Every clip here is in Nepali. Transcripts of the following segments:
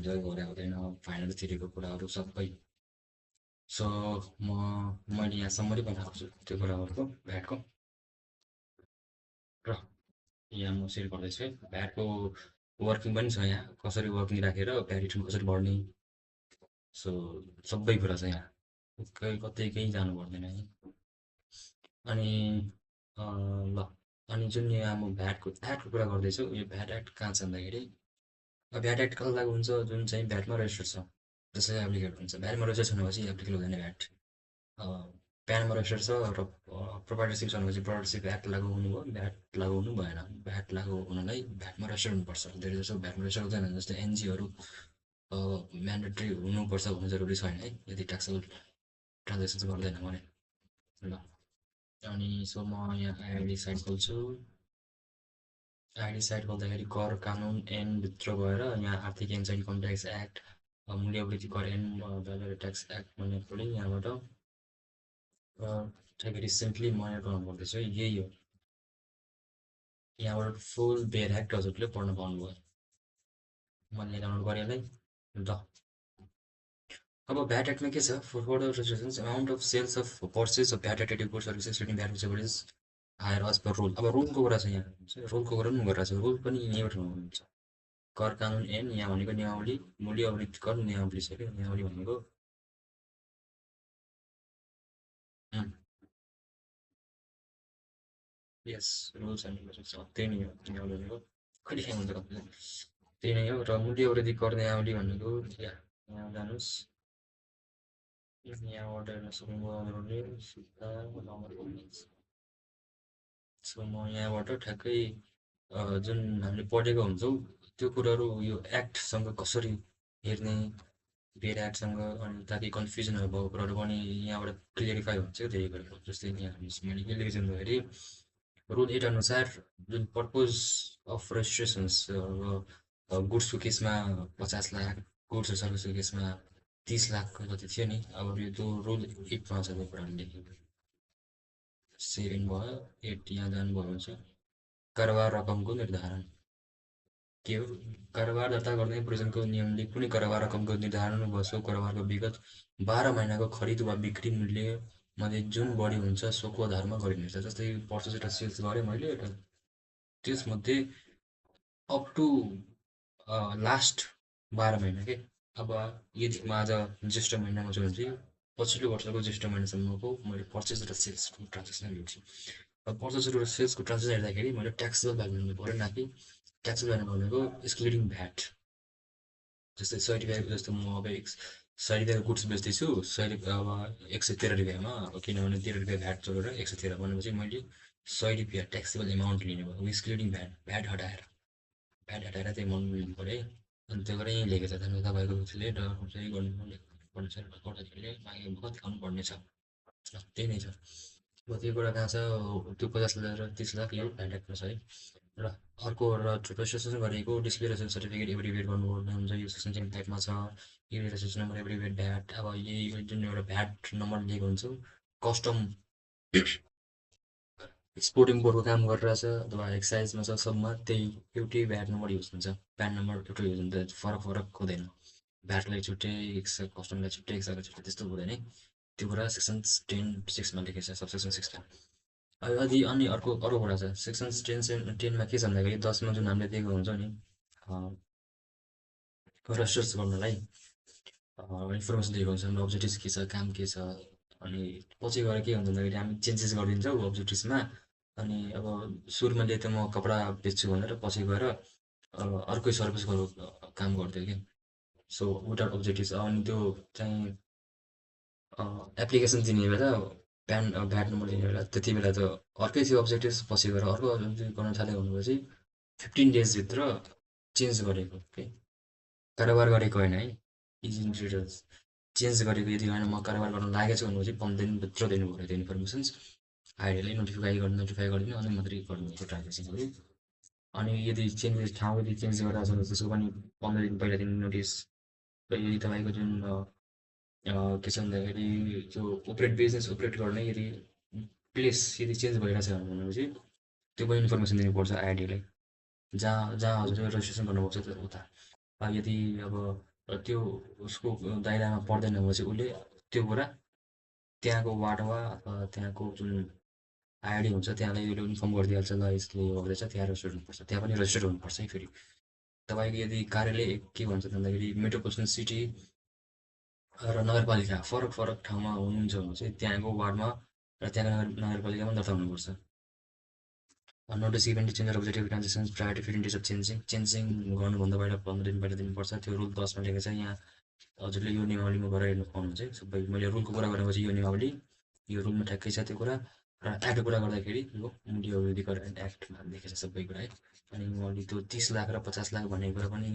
हुन्छ गरे हुँदैन फाइनलतिरको कुराहरू सबै। सो मैले यहाँ समरी बनाएको छु त्यो कुराहरूको भ्याटको। र यहाँ म सेयर गर्दैछु है भ्याटको वर्किङ पनि छ यहाँ कसरी वर्किङ राखेर भ्याट रिटर्न कसरी बढ्ने। सो सबै कुरा छ यहाँ कतै केही जानु पर्दैन है। अनि ल अनि जुन यहाँ म भ्याटको कुरा गर्दैछु यो भ्याट एक्ट कहाँ छ भन्दाखेरि भ्याट एक्ट कता लागु हुन्छ जुन चाहिँ भ्याटमा रेजिस्टर छ त्यसलाई एप्लिकेट हुन्छ भ्याटमा रेजिस्टर छैन भनेपछि एप्लिकेट हुँदैन भ्याट। प्यानमा रेजिस्टर छ र प्रोप्राइटरसिप छैन भनेपछि प्रोप्राइटरसिप एक्ट लागु हुनु भयो भ्याट लागु हुनु भएन। भ्याट लागु हुनलाई भ्याटमा रेजिस्टर हुनुपर्छ धेरै जसो भ्याटमा रेजिस्टर हुँदैन जस्तै एनजिओहरू म्यान्डेटरी हुनुपर्छ भन्ने जरुरी छैन है यदि ट्याक्सेबल ट्रान्जेक्सन गर्दैन भने। ल अनि सो म यहाँ आइडी साइट खोल्छु। आइडी साइट खोल्दाखेरि कर कानुन ऐनभित्र गएर यहाँ आर्थिक ऐन छ इन्कम ट्याक्स एक्ट मूल्यवृद्धि कर ऐन भ्यालु ट्याक्स एक्ट भन्ने खोलेँ यहाँबाट। ठ्याक्कै रिसेन्टली म यहाँ डाउनलोड गर्दैछु है यही हो यहाँबाट फुल बेयर एक्ट हजुरले पढ्न पाउनुभयो। मैले डाउनलोड गरेँ ल अब भ्याट एक्टमा के छ for further registrations amount of sales of purchase of VAT rated goods services excluding VAT which is higher as per rule. अब रुलको कुरा छ यहाँ रुलको कुरा पनि गरिरहेको छ रुल पनि यहीँबाट हुनुहुन्छ। कर कानुन ऐन यहाँ भनेको नियमावली मूल्य अवृत्ति कर नियमावली छ क्या नियमावली भनेको यस रुल्स एन्ड रेगुलेसन्स त्यही नै हो नियमावली भनेको कहिले काहीँ हुन्छ कति त्यही नै हो र मूल्य अवृत्ति कर नियमावली भनेको यहाँ जानुहोस् यहाँबाट हेर्न सक्नुभयो हजुरहरूले सो म यहाँबाट ठ्याक्कै जुन हामीले पढेको हुन्छौँ त्यो कुराहरू यो एक्टसँग कसरी हेर्ने बेयर एक्टसँग अनि ताकि कन्फ्युजनहरू भएको कुराहरू पनि यहाँबाट क्लियरिफाई हुन्छ क्या धेरै कुराहरू जस्तै यहाँ मैले के लेखेको छु भन्दाखेरि रुल 8 अनुसार जुन पर्पोज अफ रेजिस्ट्रेसन्स गुड्सको केसमा 50 लाख गुड्स र सर्भिसको केसमा 30 लाख कति थियो नि अब यो त्यो रुल 8मा छ त्यो कुराहरू लेखेको 7 भयो 8 यहाँ जानुभयो भने चाहिँ कारोबार रकमको निर्धारण के हो कारोबार दर्ता गर्ने प्रोविजनको नियमले कुनै कारोबार रकमको निर्धारण वा सो कारोबारको विगत 12 महिनाको खरिद वा बिक्री मूल्य मध्ये जुन बढी हुन्छ सोको आधारमा गरिनेछ। जस्तै पर्चेस एउटा सेल्स गरेँ मैले एउटा त्यसमध्ये अप टु लास्ट 12 महिना के अब यदि म आज ज्येष्ठ महिनामा छु भने चाहिँ पछिल्लो वर्षको ज्येष्ठ महिनासम्मको मैले पर्चेस र सेल्सको ट्रान्जेक्सन हेर्छु। अब पर्चेस र सेल्सको ट्रान्जेक्सन हेर्दाखेरि मैले ट्याक्सेबल भ्यालु हेर्नु पऱ्यो न कि ट्याक्सेबल भ्यालु भनेको एक्सक्लुडिङ भ्याट। जस्तै 100 रुपियाँको जस्तो म अब 100 रुपियाँको गुड्स बेच्दैछु 100 अब 113 रुपियाँमा किनभने 13 रुपियाँ भ्याट जोडेर 113 भनेपछि मैले 100 रुपियाँ ट्याक्सेबल एमाउन्ट लिने भयो एक्सक्लुडिङ भ्याट भ्याट हटाएर त्यो एमाउन्ट लिनु पऱ्यो है। अनि त्यो गरेर यहीँ लेखेको छ तपाईँको व्यक्तिले चाहिँ गर्नुपर्नेछ गर्दाखेरिले मागे कति खानु पर्नेछ त्यही नै छ। अब त्यो कुरा कहाँ छ त्यो 50 लाख र 30 लाख यो भ्याट एक्टमा छ है। र अर्को र रेजिस्ट्रेसन गरेको डिस्प्ले रेजिस्ट्रेसन सर्टिफिकेट एभ्रिवेट गर्नुपर्ने हुन्छ यो सेक्सन 5 मा छ यो रेजिस्ट्रेसन नम्बर एभ्रिवेट भ्याट अब यही जुन एउटा भ्याट नम्बर लिएको हुन्छ कस्टम एक्सपोर्ट इम्पोर्टको काम गरिरहेछ अथवा एक्साइजमा छ सबमा त्यही एउटै भ्याट नम्बर युज हुन्छ प्यान नम्बर एउटै युज हुन्छ फरक हुँदैन भ्याटलाई छुट्टै कस्टमलाई छुट्टै एक्साइजलाई छुट्टै त्यस्तो हुँदैन है त्यो कुरा सेक्सन 10(6) मा लेखेको छ सबसेक्सन 6 मा। यदि अनि अर्को कुरा छ सेक्सन 10(10) मा के छ भन्दाखेरि 10 मा जुन हामीले दिएको हुन्छ नि रजिस्टर्स गर्नलाई इन्फर्मेसन दिएको हुन्छ अब्जेक्टिभ्स के छ काम के छ अनि पछि गएर के हुन्छ भन्दाखेरि हामी चेन्जेस गरिदिन्छौँ अब्जेक्टिभ्समा अनि अब सुरुमा त म कपडा बेच्छु भनेर पछि गएर अर्कै सर्भिसको काम गर्थ्यो कि सो विदाउट अब्जेक्टिभ्स अनि त्यो चाहिँ एप्लिकेसन दिने बेला प्यान भ्याट नम्बर दिने बेला त्यति बेला त अर्कै थियो अब्जेक्टिभ्स पछि गएर अर्को अब्जेक्टिभ गर्न थाल्यो भनेपछि 15 डेजभित्र चेन्ज गरेको के कारोबार गरेको होइन है इजी डिटेल्स चेन्ज गरेको यदि होइन म कारोबार गर्न लागेको छु भनेपछि 15 दिनभित्र दिनु पऱ्यो त्यो इन्फर्मेसन्स आइडीले नोटिफाई गरिदिनु अनि मात्रै गर्नु त्यो ट्रान्जेक्सनहरू। अनि यदि चेन्जेस ठाउँ यदि चेन्ज गरेर छ भने त्यसको पनि 15 दिन पहिला दिनु नोटिस र यदि तपाईँको जुन के छ भन्दाखेरि त्यो बिजनेस अपरेट गर्ने यदि प्लेस यदि चेन्ज भइरहेछ भनेपछि त्यो पनि इन्फर्मेसन दिनुपर्छ आइडीलाई जहाँ हजुरले रेजिस्ट्रेसन गर्नुपर्छ त्यो उता यदि अब त्यो उसको दायरामा पर्दैन भने चाहिँ उसले त्यो कुरा त्यहाँको वार्डमा अथवा त्यहाँको जुन आइडी हुन्छ त्यहाँलाई उसले इन्फर्म गरिदिइहाल्छ, ल यसले यो गर्दैछ, त्यहाँ रेजिस्टर हुनुपर्छ, त्यहाँ पनि रेजिस्टर हुनुपर्छ है फेरि। तपाईँको यदि कार्यालय के भन्छ भन्दाखेरि मेट्रोपोलिटन सिटी र नगरपालिका फरक फरक ठाउँमा हुनुहुन्छ भने चाहिँ त्यहाँको वार्डमा र त्यहाँको नगरपालिकामा दर्ता हुनुपर्छ। Notice event change objective transactions prior to 15 days of changing गर्नुभन्दा पहिला 15 दिन पहिला दिनुपर्छ। त्यो रुल 10मा लेखेको छ। यहाँ हजुरले यो नियमावलीमा गएर हेर्नु पाउनुहुन्छ है सबै। मैले रुलको कुरा गरेको चाहिँ यो नियमावली, यो रुलमा ठ्याक्कै छ त्यो कुरा। र एक्टको कुरा गर्दाखेरि यो मूल्य विधिकरण एक्टमा लेखेको छ सबै कुरा है। अनि मैले त्यो 30 लाख र 50 लाख भन्ने कुरा पनि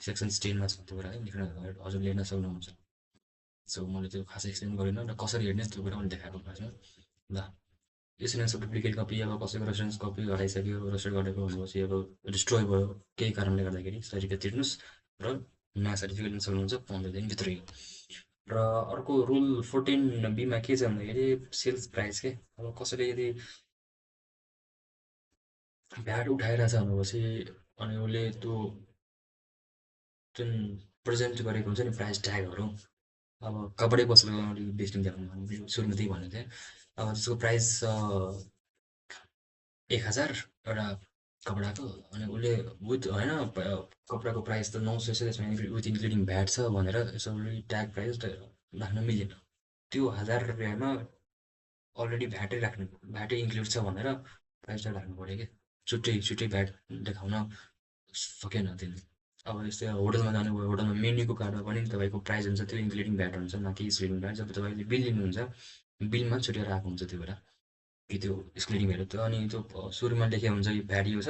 सेक्सन 10मा छ त्यो कुरा है, लेख्न हजुरले हेर्न सक्नुहुन्छ। सो मैले त्यो खासै एक्सप्लेन गरिनँ र कसरी हेर्ने त्यो कुरा पनि देखाएको खासमा। ल, इन्सुरेन्सको डुप्लिकेट कपी अब कसैको रेफरेन्स कपी हराइसक्यो, रेजिस्टर गरेको भनेपछि अब डिस्ट्रोय भयो केही कारणले गर्दाखेरि सर्टिफिकेट तिर्नुहोस् र नयाँ सर्टिफिकेट लिन सक्नुहुन्छ 15 दिनभित्रै। र अर्को रुल 14B मा के छ भन्दाखेरि सेल्स प्राइस के। अब कसैले यदि भ्याट उठाइरहेछ भनेपछि अनि उसले त्यो जुन प्रेजेन्ट गरेको हुन्छ नि प्राइस ट्यागहरू, अब कपडै पसलको अलिक बेच्नु देखाउनु सुरुमा त्यही भनेको थिएँ। अब त्यसको प्राइस 1000 एउटा कपडाको, अनि उसले विथ होइन कपडाको प्राइस त 900 छ, त्यसमा विथ इन्क्लुडिङ भ्याट छ भनेर यसो ट्याग प्राइस राख्न मिल्दैन। त्यो 1000 रुपियाँमा अलरेडी भ्याटै इन्क्लुड छ भनेर प्राइस ट्याग राख्नु पऱ्यो कि। छुट्टै छुट्टै भ्याट देखाउन सकेन त्यसले। अब यस्तै होटलमा जानुभयो, होटलमा मेन्यूको कार्डमा पनि तपाईँको प्राइस हुन्छ, त्यो इन्क्लुडिङ भ्याट हुन्छ, न कि एक्सक्लुडिङ भ्याट। जब तपाईँले बिल लिनुहुन्छ बिलमा छुटेर आएको हुन्छ त्यो कुरा कि त्यो एक्सक्लुडिङ भ्याट त्यो। अनि त्यो सुरुमा लेखेको हुन्छ यो भ्याट यो छ,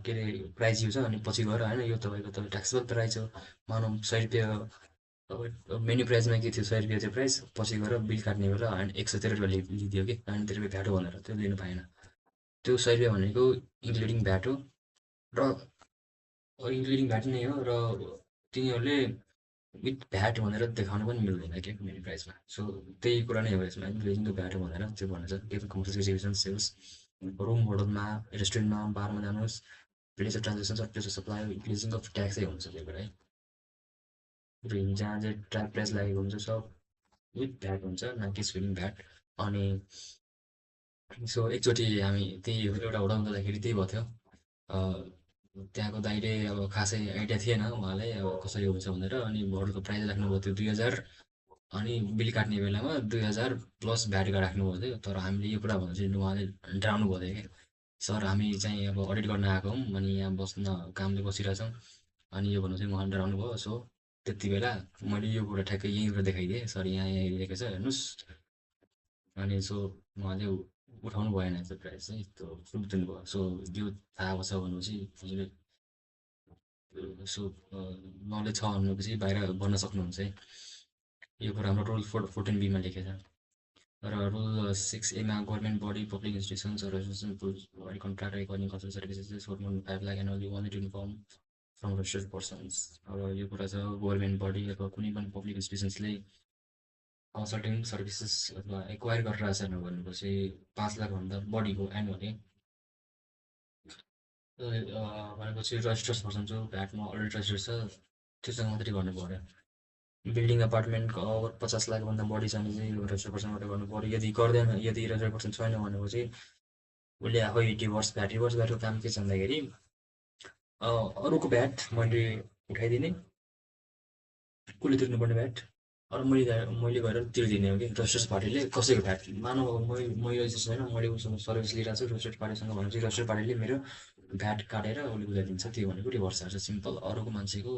के अरे प्राइस यो छ, अनि पछि गएर होइन यो तपाईँको त ट्याक्सेबल प्राइस हो, मानौँ 100 रुपियाँ मेन्यू प्राइसमा के थियो 100 रुपियाँ थियो प्राइस, पछि गएर बिल काट्ने बेला 113 रुपियाँ लिइदियो कि 93 रुपियाँ भ्याट हो भनेर त्यो लिनु पाएन। त्यो 100 रुपियाँ भनेको इन्क्लुडिङ भ्याट हो र इन्क्लुडिङ भ्याट नै हो, र तिनीहरूले विथ भ्याट भनेर देखाउनु पनि मिल्दैन क्या मेन्यू प्राइसमा। सो त्यही कुरा नै हो यसमा, इन्क्लुडिङ द भ्याट भनेर त्यो भनेर के कमर्सियल एक्जिबिसन सेल्स रुम होटलमा रेस्टुरेन्टमा बारमा जानुहोस्, place of transaction of place of supply including of ट्याक्सै हुन्छ त्यो कुरा है। र जहाँ चाहिँ ट्याग प्राइस लागेको हुन्छ सब विथ भ्याट हुन्छ, न कि एक्सक्लुडिङ भ्याट। अनि सो एकचोटि हामी त्यही एउटा होटलमा जाँदाखेरि त्यही भएको थियो। त्यहाँको दाइले अब खासै आइडिया थिएन उहाँलाई अब कसरी हुन्छ भनेर, अनि होटलको प्राइस राख्नुभएको थियो 2000, अनि बिल काट्ने बेलामा 2000 प्लस भ्याट राख्नुभएको थियो। तर हामीले यो कुरा भन्दा चाहिँ उहाँले डराउनु भएको थियो क्या। सर हामी चाहिँ अब अडिट गर्न आएको हौँ, अनि यहाँ बस्न कामले बसिरहेछौँ, अनि यो भन्नु चाहिँ उहाँले डराउनु भयो। सो त्यति बेला मैले यो कुरा ठ्याक्कै यहीँबाट देखाइदिएँ, सर यहाँ यहाँ लेखेको छ हेर्नुहोस्। अनि सो उहाँले उठाउनु भएन त्यो प्राइस चाहिँ, त्यो सुत्दिनु भयो। सो यो थाहा छ भनेपछि हजुरले सो नलेज छ भनेपछि बाहिर भन्न सक्नुहुन्छ है। यो कुरा हाम्रो रुल 14B मा लेखेको छ। र रुल 6A मा government body public institutions body contract recording consult services 4.5 lakh annually want to inform from registered persons. अब यो कुरा छ गभर्मेन्ट बडी अथवा कुनै पनि पब्लिक इन्स्टिट्युसन्सले कन्सल्टिङ सर्भिसेस अथवा एक्वायर गरिरहेछ भनेपछि 5 लाखभन्दा बढीको एनुअली भनेपछि रजिस्टर्ड पर्सन जो भ्याटमा अलरेडी रजिस्टर्ड छ त्योसँग मात्रै गर्नु पऱ्यो। बिल्डिङ अपार्टमेन्टको ओभर 50 लाखभन्दा बढी छ भने चाहिँ रजिस्टर्ड पर्सनबाट गर्नु पऱ्यो। यदि गर्दैन, यदि रजिस्टर्ड पर्सन छैन भनेपछि उसले आफै डिभोर्स गरेको काम के छ भन्दाखेरि अरूको भ्याट मैले उठाइदिने, कसले तिर्नुपर्ने भ्याट अरू मैले गएर तिर्दिने हो कि। रजिस्टर्ड पार्टीले कसैको भ्याट मानव मैले रजिस्टर छैन, मैले उसँग सर्भिस लिइरहेको छु रजिस्टर्ड पार्टीसँग भनेपछि रजिस्टर्ड पार्टीले मेरो भ्याट काटेर उसले बुझाइदिन्छ, त्यो भनेको रिभर्स चार्ज सिम्पल। अरूको मान्छेको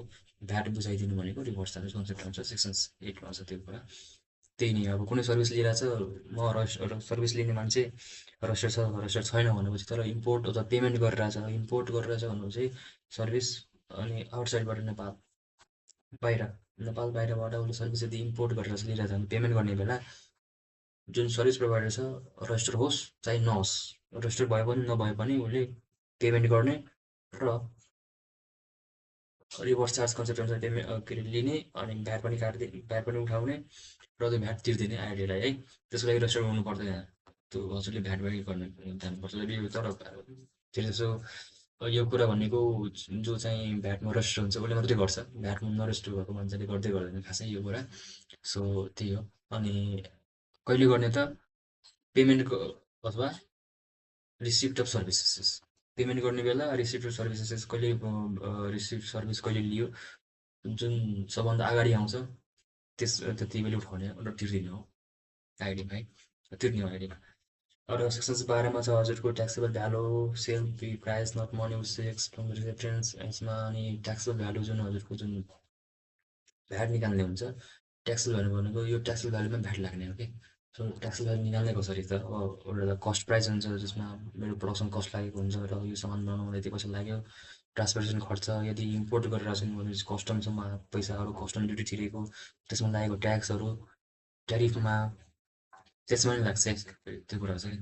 भ्याट बुझाइदिनु भनेको रिभर्स चार्ज कन्सेप्ट हुन्छ, सेक्सन 8मा छ त्यो कुरा। त्यही नै अब कुनै सर्भिस लिइरहेछ, म सर्भिस लिने मान्छे रजिस्टर छैन भनेपछि, तर इम्पोर्ट अथवा पेमेन्ट गरिरहेछ भनेपछि सर्भिस, अनि आउटसाइडबाट नेपाल बाहिरबाट उसले सर्भिस यदि इम्पोर्ट गरेर लिइरहेछ भने पेमेन्ट गर्ने बेला जुन सर्भिस प्रोभाइडर छ रजिस्टर होस् चाहे नहोस्, रजिस्टर भए पनि नभए पनि उसले पेमेन्ट गर्ने र रिभर्स चार्ज कन्सेप्ट अनुसार पेमेन्ट के अरे लिने, अनि भ्याट पनि उठाउने र त्यो भ्याट तिर्दिने आइडीलाई है। त्यसको लागि रजिस्टर गर्नु पर्दैन, त्यो हजुरले भ्याट बाहेक गर्न जानुपर्छ। तर धेरै जसो यो कुरा भनेको जो चाहिँ भ्याटमा रजिस्टर हुन्छ उसले मात्रै गर्छ, भ्याटमा नरेजिस्टर भएको मान्छेले गर्दै गर्दैन खासै यो कुरा। सो त्यही हो। अनि कहिले गर्ने त, पेमेन्टको अथवा रिसिप्ट अफ सर्भिसेस, पेमेन्ट गर्ने बेला रिसिप्ट अफ सर्भिसेस कहिले, रिसिप्ट सर्भिस कहिले लियो जुन सबभन्दा अगाडि आउँछ त्यति बेला उठाउने र तिर्दिने हो आइडीमा है, तिर्ने हो आइडीमा। अरू सेक्सन्स 12मा छ हजुरको taxable value, sale be price not money sex from reference यसमा। अनि ट्याक्सेबल भ्यालु जुन हजुरको जुन भ्याट निकाल्ने हुन्छ, ट्याक्सेबल भ्यालु भनेको यो ट्याक्सेबल भ्यालुमा भ्याट लाग्ने हो कि। सो ट्याक्सेबल भ्यालु निकाल्ने कसरी त, अब एउटा कस्ट प्राइस हुन्छ जसमा मेरो प्रोडक्सन कस्ट लागेको हुन्छ र यो सामान बनाउनु यति पैसा लाग्यो, ट्रान्सपोर्टेसन खर्च, यदि इम्पोर्ट गरेर छन् भने कस्टमसम्म पैसाहरू, कस्टम ड्युटी तिरेको, त्यसमा लागेको ट्याक्सहरू, ट्यारिफमा, त्यसमा नि लाग्छ त्यो कुरा चाहिँ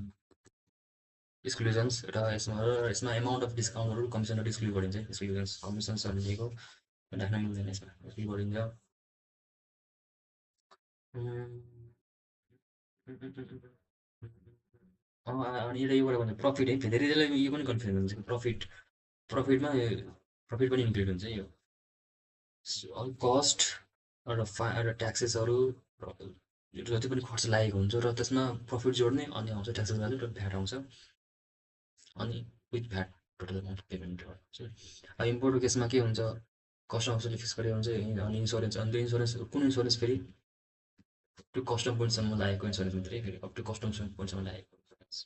एक्सक्लुजन्स। र यसमा एमाउन्ट अफ डिस्काउन्टहरू कमिसनहरू एक्सक्लुड गरिन्छ, एक्सक्लुजन्स कमिसन्सहरू दिएको राख्न मिल्दैन, यसमा एक्सक्लुड गरिन्छ। अनि यता यो कुरा भन्छ प्रफिट है, धेरैलाई यो पनि कन्फ्युजन हुन्छ, प्रफिटमा प्रफिट पनि इन्क्लुड हुन्छ यो कस्ट र र ट्याक्सेसहरू, जति पनि खर्च लागेको हुन्छ र त्यसमा प्रफिट जोड्ने, अनि आउँछ ट्याक्सेस भ्यालु र भ्याट आउँछ, अनि with VAT total amount payment हुन्छ। अब इम्पोर्टको केसमा के हुन्छ, कस्ट अफिसले फिक्स गरेको हुन्छ, अनि इन्सुरेन्स, अनि त्यो इन्सुरेन्स कुन इन्सुरेन्स फेरि अप टु कस्टम पोइन्टसम्म लागेको इन्सुरेन्स मात्रै, फेरि अप टु कस्टम पोइन्टसम्म लागेको इन्सुरेन्स,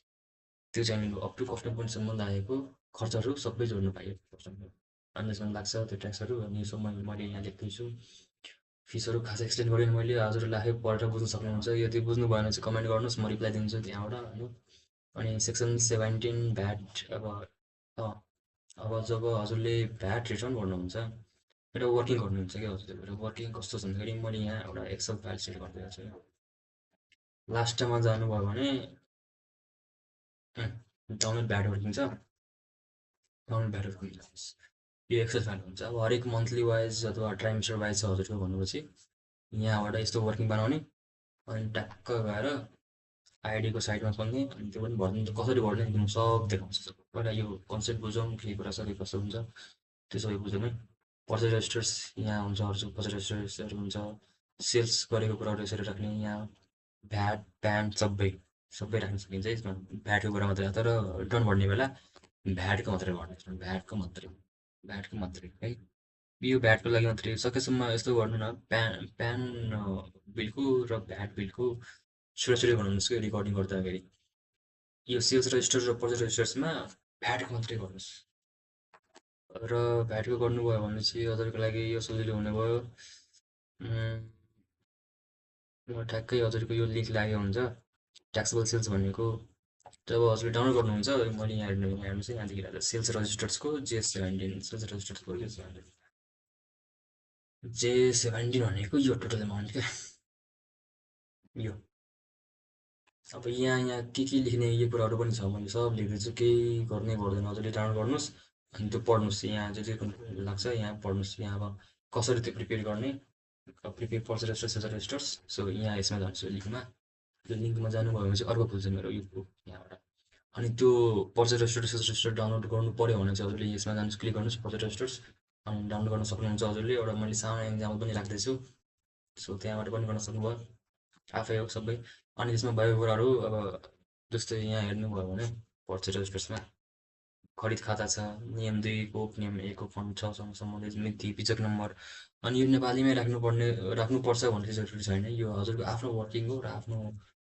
त्यो चाहिँ अप टु कस्टम पोइन्टसम्म लागेको खर्चहरू सबै जोड्नु पायो कस्टमले, अनि त्यसमा लाग्छ त्यो ट्याक्सहरू। अनि यो सब मैले यहाँ लेख्दैछु। फिसहरू खास एक्सप्लेन गरेँ मैले, हजुरलाई पढेर बुझ्न सक्नुहुन्छ, यदि बुझ्नु भएन चाहिँ कमेन्ट गर्नुहोस्, म रिप्लाई दिन्छु त्यहाँबाट होइन। अनि सेक्सन 17 भ्याट। अब जब हजुरले भ्याट रिटर्न गर्नुहुन्छ, एउटा वर्किङ गर्नुहुन्छ क्या हजुरले, एउटा वर्किङ कस्तो छ भन्दाखेरि मैले यहाँ एउटा एक्सेल फाइल सेट गरिदिएको छु। लास्टमा जानुभयो भने डाउनलोड भ्याट वर्किङ छ, डाउनलोड भ्याट वर्किङ जानुहोस्, यो एक्सेल फाइल हुन्छ। अब हरेक मन्थली वाइज अथवा ट्राइमेस्टर वाइज छ हजुरको भनेपछि यहाँबाट यस्तो वर्किङ बनाउने, अनि ट्याक्क गएर आइडीको साइडमा खोल्ने, अनि त्यो पनि भर्नु कसरी भर्ने एकदम सब देखाउँछ। पहिला यो कन्सेप्ट बुझौँ के कुरा छ, के कस्तो हुन्छ, त्यो सबै बुझौँ है। पर्चेज रेजिस्टर्स यहाँ हुन्छ, अरू पर्चेज रेजिस्टर्सहरू हुन्छ, सेल्स गरेको कुराहरू यसरी राख्ने, यहाँ भ्याट प्यान सबै सबै राख्न सकिन्छ है यसमा। भ्याटको कुरा मात्रै, तर रिटर्न भर्ने बेला भ्याटको मात्रै भर्ने, यसमा भ्याटको मात्रै, भ्याटको मात्रै है। यो भ्याटको लागि मात्रै सकेसम्म यस्तो गर्नु न, प्यान बिलको र भ्याट बिलको छुटाछुटी बनाउनुहोस् कि रेकर्डिङ गर्दाखेरि। यो सेल्स रेजिस्टर र पर्चेज रेजिस्टर्समा भ्याटको मात्रै गर्नुहोस्। र भ्याटको गर्नुभयो भने चाहिँ हजुरको लागि यो सजिलो हुने भयो। ठ्याक्कै हजुरको यो लिङ्क लागेको हुन्छ, ट्याक्सेबल सेल्स भनेको। जब हजुरले डाउनलोड गर्नुहुन्छ, मैले यहाँ हेर्नुहोस् है, यहाँ देखिरहेको छ सेल्स रजिस्टर्सको J17, सेल्स रजिस्टर्सको J17 भनेको यो टोटल एमाउन्ट क्या, यो। अब यहाँ के लेख्ने यो कुराहरू पनि छ, मैले सब लेख्दैछु, केही गर्ने गर्दैन, हजुरले डाउनलोड गर्नुहोस् अनि त्यो पढ्नुहोस्, यहाँ जे लाग्छ यहाँ पढ्नुहोस्। यहाँ अब कसरी त्यो प्रिपेयर गर्ने, prepare purchase registers, sales registers. So यहाँ यसमा जान्छु लिङ्कमा, त्यो लिङ्कमा जानुभयो भने चाहिँ अर्को खुल्छ मेरो यो बुक यहाँबाट। अनि त्यो purchase register, sales register download गर्नु पऱ्यो भने चाहिँ हजुरले यसमा जानुहोस्, क्लिक गर्नुहोस् पर्चेज रेजिस्टर्स, अनि डाउनलोड गर्न सक्नुहुन्छ हजुरले। एउटा मैले सानो एक्जाम्पल पनि राख्दैछु, सो त्यहाँबाट पनि गर्न सक्नुभयो, आफै हो सबै। अनि त्यसमा भएको कुराहरू अब जस्तै यहाँ हेर्नुभयो भने पर्चेज रेजिस्टर्समा खरिद खाता छ, नियम 2 को नियम 1 को फन्ड 6सँग सम्बन्धित मिति, बीजक नम्बर। अनि यो नेपालीमै राख्नुपर्छ भन्ने चाहिँ जरुरी छैन, यो हजुरको आफ्नो वर्किङ हो र आफ्नो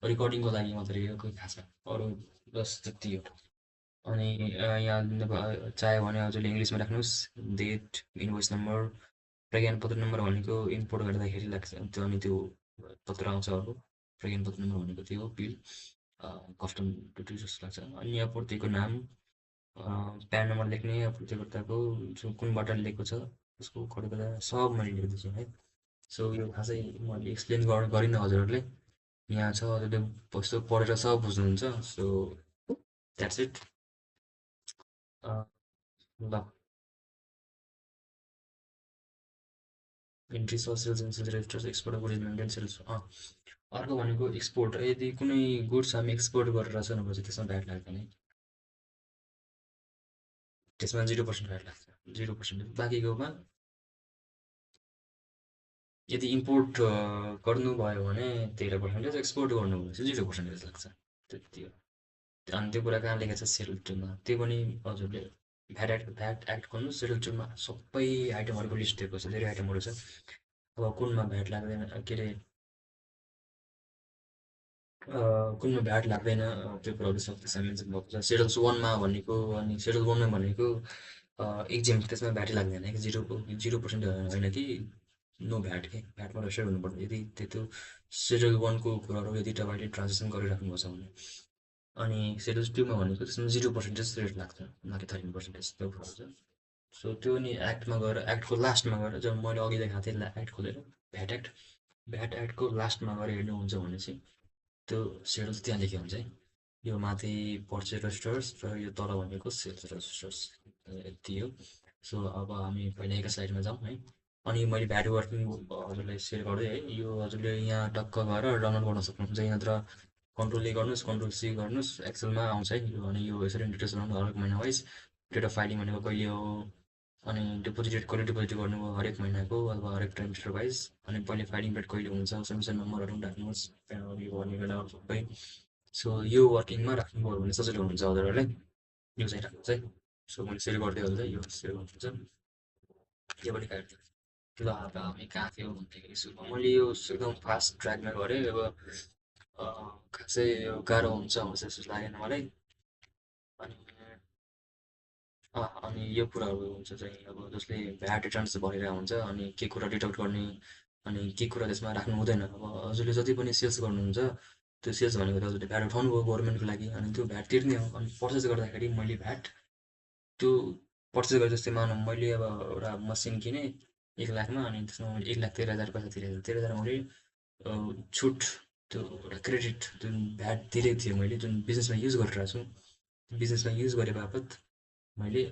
रेकर्डिङको लागि मात्रै हो, कोही खासमा अरू बस त्यति हो। अनि यहाँ चाह्यो भने हजुरले इङ्ग्लिसमा राख्नुहोस्, डेट, इन्भोइस नम्बर, प्रज्ञान पत्र नम्बर भनेको इम्पोर्ट गर्दाखेरि लाग्छ त्यो, अनि त्यो पत्र आउँछ अर्को, प्रज्ञान पत्र नम्बर भनेको त्यो हो, बिल कस्टम ड्युटी जस्तो लाग्छ। अनि आपूर्तिको नाम, प्यान नम्बर लेख्ने, आपूर्तिकर्ताको जो कुनबाट लिएको छ उसको खडा सब मैले लेख्दैछु है। सो यो खासै मैले एक्सप्लेन गरिनँ हजुरहरूले, यहाँ छ, हजुरले कस्तो पढेर सब बुझ्नुहुन्छ। So that's it. ल, इन्ट्री छ, sales and sales registers, export goods maintain sales. अर्को भनेको एक्सपोर्ट, यदि कुनै गुड्स हामी एक्सपोर्ट गरेर छ भनेपछि त्यसमा भ्याट लाग्दैन है। त्यसमा 0% भ्याट लाग्छ, 0%। बाँकीकोमा यदि इम्पोर्ट गर्नुभयो भने 13%, एक्सपोर्ट गर्नुभयो भने चाहिँ 0% लाग्छ। त्यति हो। अनि त्यो कुरा कहाँ लेखेको छ सेड्युल 2 मा, त्यो पनि हजुरले भ्याट एक्ट गर्नु सेड्युल 2 मा सबै आइटमहरूको लिस्ट दिएको छ, धेरै आइटमहरू छ। अब कुनमा भ्याट लाग्दैन, के अरे कुनमा भ्याट लाग्दैन, त्यो कुराहरू सब त्यसमा मेन्सन भएको छ सेड्युल्स 1 मा भनेको। अनि सेड्युल 1 मा भनेको एक्जिम, त्यसमा भ्याटै लाग्दैन कि 0% होइन कि नो भ्याट के, भ्याटमा रजिस्टर हुनुपर्छ यदि त्यो सेड्युल 1 को कुराहरू यदि तपाईँले ट्रान्जेक्सन गरिराख्नुभएको छ भने। अनि सेड्युल 2 मा भनेको त्यसमा 0% रेट लाग्छ, न कि 13% त्यो कुराहरू छ। सो त्यो नि एक्टमा गएर, एक्टको लास्टमा गएर, जब मैले अघि देखाएको थिएँ एक्ट खोलेर भ्याट एक्टको लास्टमा गएर हेर्नुहुन्छ भने चाहिँ त्यो सेड्युल त्यहाँ लेखेको हुन्छ है। यो माथि पर्चेज रजिस्टर्स र यो तल भनेको सेल्स रजिस्टर्स, यति हो। सो अब हामी पहिला एकै स्लाइडमा जाउँ है। अनि मैले भ्याट वर्किङ हजुरलाई सेयर गर्दै है, यो हजुरले यहाँ टक्क गएर डाउनलोड गर्न सक्नुहुन्छ। यहाँतिर कन्ट्रोल ए गर्नुहोस्, कन्ट्रोल सी गर्नुहोस्, एक्सेलमा आउँछ है यो। अनि यो यसरी डिटेल्स बनाउनु हरेक महिना वाइज, डेट अफ फाइलिङ भनेको कहिले हो, अनि डिपोजिट डेट कहिले डिपोजिट गर्नुभयो हरेक महिनाको अथवा हरेक ट्राइमेस्टर वाइज, अनि पहिले फाइलिङ डेट कहिले हुन्छ, सबमिसन नम्बरहरू पनि राख्नुहोस् यो गर्ने बेला सबै। सो यो वर्किङमा राख्नुभयो भने सजिलो हुन्छ हजुरहरूलाई, यो चाहिँ राख्नुहोस् है। सो मैले सेयर गर्दै हाल्दा यो सेयर गर्नुहुन्छ, यो पनि काट्छु। ल अब हामी कहाँ थियो भन्दाखेरि सुरुमा मैले यो एकदम फास्ट ट्र्याकमा गरेँ। अब खासै यो गाह्रो हुन्छ जस्तो लागेन मलाई। अनि अनि यो कुराहरू हुन्छ चाहिँ अब जसले भ्याट रिटर्न्स भरेर हुन्छ, अनि के कुरा डिडक्ट गर्ने, अनि के कुरा त्यसमा राख्नु हुँदैन। अब हजुरले जति पनि सेल्स गर्नुहुन्छ, त्यो सेल्स भनेको त हजुरले भ्याट उठाउनु भयो गभर्मेन्टको लागि, अनि त्यो भ्याट तिर्ने हो। अनि पर्चेस गर्दाखेरि मैले भ्याट त्यो पर्चेस गरे जस्तै मानौँ मैले अब एउटा मसिन किनेँ 1 लाखमा, अनि त्यसमा मैले 1,13,000 पैसा तिरेको, 13,000 मैले छुट, त्यो एउटा क्रेडिट जुन भ्याट तिरेको थिएँ मैले, जुन बिजनेसमा युज गरिरहेको छु, बिजनेसमा युज गरे बापत मैले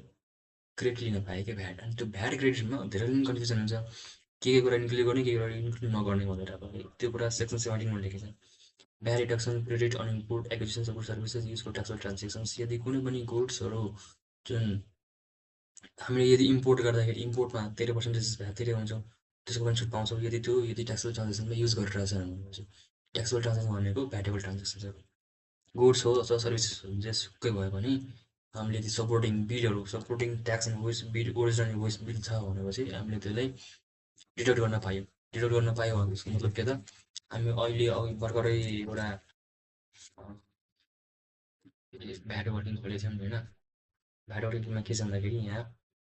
क्रेडिट लिन पाएँ क्या भ्याट। अनि त्यो भ्याट क्रेडिटमा धेरैले कन्फ्युजन हुन्छ, के कुरा इन्क्लुड गर्ने, के कुरा इन्क्लुड नगर्ने भनेर। अब त्यो कुरा सेक्सन 17 मा लेखेको छ। VAT reduction credit on import acquisition support services use for taxable transactions. यदि कुनै पनि गुड्सहरू जुन हामीले यदि इम्पोर्ट गर्दाखेरि इम्पोर्टमा 13% भ्याट तिरेको हुन्छौँ, त्यसको पनि छुट पाउँछौँ यदि त्यो ट्याक्सबल ट्रान्जेक्सनमा युज गरिरहेछ भनेपछि। ट्याक्सबल ट्रान्जेक्सन भनेको भ्याटेबल ट्रान्जेक्सन हो, गुड्स हो अथवा सर्भिस जेसुकै भयो भने हामीले त्यो सपोर्टिङ बिलहरू, supporting tax invoice bill, original invoice bill छ भनेपछि हामीले त्यसलाई डिडक्ट गर्न पायौँ। डिडक्ट गर्न पायौँ भने त्यसको मतलब के त, हामी अहिले अघि भर्खरै एउटा भ्याट वर्किङ खोलेको थियौँ होइन। भ्याट वर्किङमा के छ भन्दाखेरि यहाँ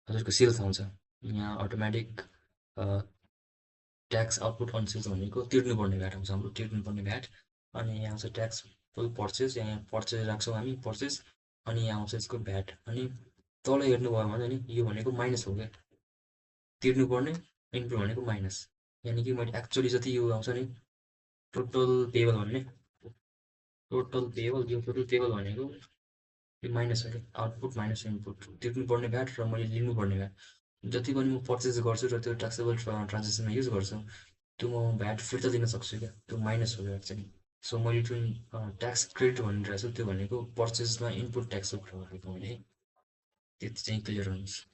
हजुरको सेल्स आउँछ, यहाँ automatic tax output on sales भनेको तिर्नुपर्ने भ्याट आउँछ हाम्रो, तिर्नुपर्ने भ्याट। अनि यहाँ आउँछ ट्याक्स फुल पर्चेस, यहाँ पर्चेस राख्छौँ हामी पर्चेस, अनि यहाँ आउँछ यसको भ्याट। अनि तल हेर्नुभयो भने नि यो भनेको माइनस हो क्या, तिर्नुपर्ने इनपुट भनेको माइनस। यानि कि मैले एक्चुअली जति यो आउँछ नि टोटल पेबल भन्ने, टोटल पेबल, यो टोटल पेबल भनेको यो माइनस हो क्या, आउटपुट माइनस इनपुट, तिर्नुपर्ने भ्याट र मैले लिनुपर्ने भ्याट। जति पनि म पर्चेस गर्छु र त्यो ट्याक्सेबल ट्रान्जेक्सनमा युज गर्छु, त्यो म भ्याट फिर्ता दिन सक्छु क्या, त्यो माइनस हो भ्याट चाहिँ। सो मैले जुन ट्याक्स क्रेडिट भनिरहेको छु त्यो भनेको पर्चेसमा इनपुट ट्याक्सको कुरा गरेको मैले है, त्यति चाहिँ क्लियर हुनुहोस्।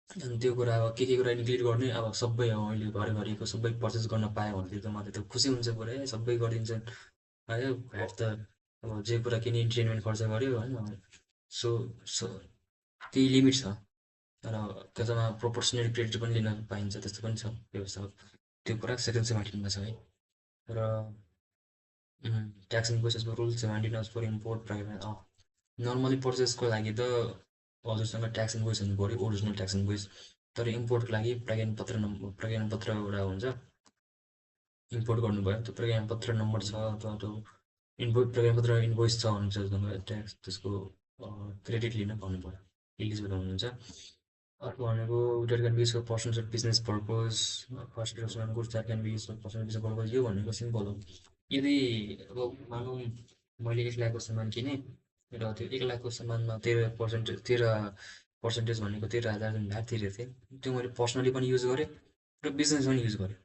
अनि त्यो कुरा अब के कुरा इन्क्लुड गर्ने, अब सबै अब मैले घरिघरिको सबै पर्चेस गर्न पाएँ भने त मलाई त खुसी हुन्छ पुरै, सबै गरिदिन्छन् है। भ्याट त अब जे कुरा किने इन्टरटेनमेन्ट खर्च गऱ्यो होइन। सो सो केही लिमिट छ, तर त्यसमा प्रोपोर्सनल क्रेडिट पनि लिन पाइन्छ, त्यस्तो पनि छ व्यवस्था। त्यो कुरा सेक्सन 17 छ है। र ट्याक्स इन्भोइसेसको rule 17 for import private, normally पर्चेसको लागि त हजुरसँग ट्याक्स इन्भोइस हुनु पऱ्यो, ओरिजिनल ट्याक्स इन्भोइस। तर इम्पोर्टको लागि प्रज्ञापन पत्र एउटा हुन्छ, इम्पोर्ट गर्नुभयो त्यो प्रज्ञापन नम्बर छ अथवा त्यो प्रज्ञापन इन्भोइस छ भने चाहिँ ट्याक्स त्यसको क्रेडिट लिन पाउनु पऱ्यो, इलिजिबल हुनुहुन्छ। अर्को भनेको that can be use for personal business purpose, first goods that can be use for personal business purpose. यो भनेको सिम्पल हो, यदि अब मानौँ मैले 1 लाखको सामान किनेँ र त्यो 1 लाखको सामानमा 13% भनेको 13,000 जुन भ्याट तिरेको थिएँ, त्यो मैले पर्सनली पनि युज गरेँ र बिजनेसमा पनि युज गरेँ।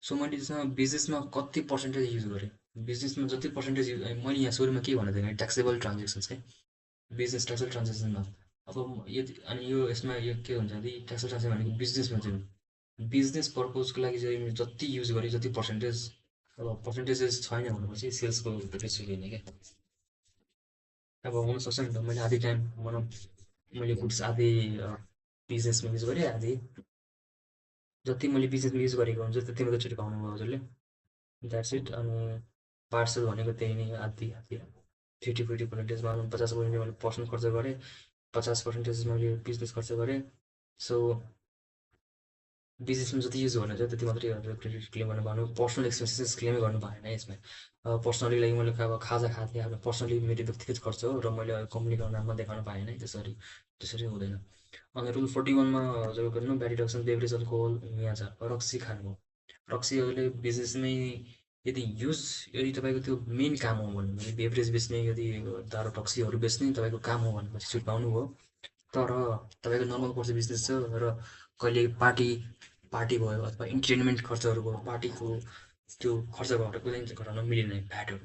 सो मैले त्यसमा बिजनेसमा कति पर्सेन्टेज युज गरेँ, बिजनेसमा जति पर्सेन्टेज युज, मैले यहाँ सुरुमा के भनेको थिएँ, ट्याक्सेबल ट्रान्जेक्सन्स क्या, बिजनेस ट्याक्सेबल ट्रान्जेक्सनमा अब यदि अनि यो यसमा यो के हुन्छ भने ट्याक्सेबल ट्रान्जेक्सन भनेको बिजनेसमा चाहिँ बिजनेस पर्पजको लागि चाहिँ जति युज गरेँ जति पर्सेन्टेज अब पर्सेन्टेजेस छैन भनेपछि सेल्सको रेसियो लिने क्या। अब हुनसक्छ नि त मैले आधी टाइम भनौँ मैले गुड्स आधी बिजनेसमा युज गरेँ आधी जति मैले बिजनेसमा युज गरेको हुन्छ त्यति मात्रै छिटो पाउनुभयो हजुरले। That's it. अनि पार्सल भनेको त्यही नै आधी आधी 30-40% भनौँ 50% मैले पर्सनल खर्च गरेँ 50% मैले बिजनेस खर्च गरेँ। सो बिजनेसमा जति युज गर्नुहुन्छ त्यति मात्रै हजुर क्रेडिट क्लेम गर्नु भएन पर्सनल एक्सपेन्सेस क्लेमै गर्नु भएन यसमा। पर्सनली लागि मैले अब खाजा खाएको थिएँ अब पर्सनली मेरो व्यक्तिगत खर्च हो र मैले कम्पनीको नाममा देखाउन पाएन है त्यसरी त्यसरी हुँदैन। अनि रुल 41 हजुर गर्नु ब्याड रिडक्सन बेभरेज अल्कोहल यहाँ छ रक्सी खानु रक्सी अहिले बिजनेसमै यदि युज यदि तपाईँको त्यो मेन काम हो भने बेभरेज बेच्ने यदि दारू रक्सीहरू बेच्ने तपाईँको काम हो भनेपछि छुट पाउनुभयो। तर तपाईँको नर्मल कोर्स बिजनेस छ र कहिले पार्टी पार्टी भयो अथवा इन्टरटेनमेन्ट खर्चहरू भयो पार्टीको त्यो खर्च भएर कुनै घटाउन मिलेन भ्याटहरू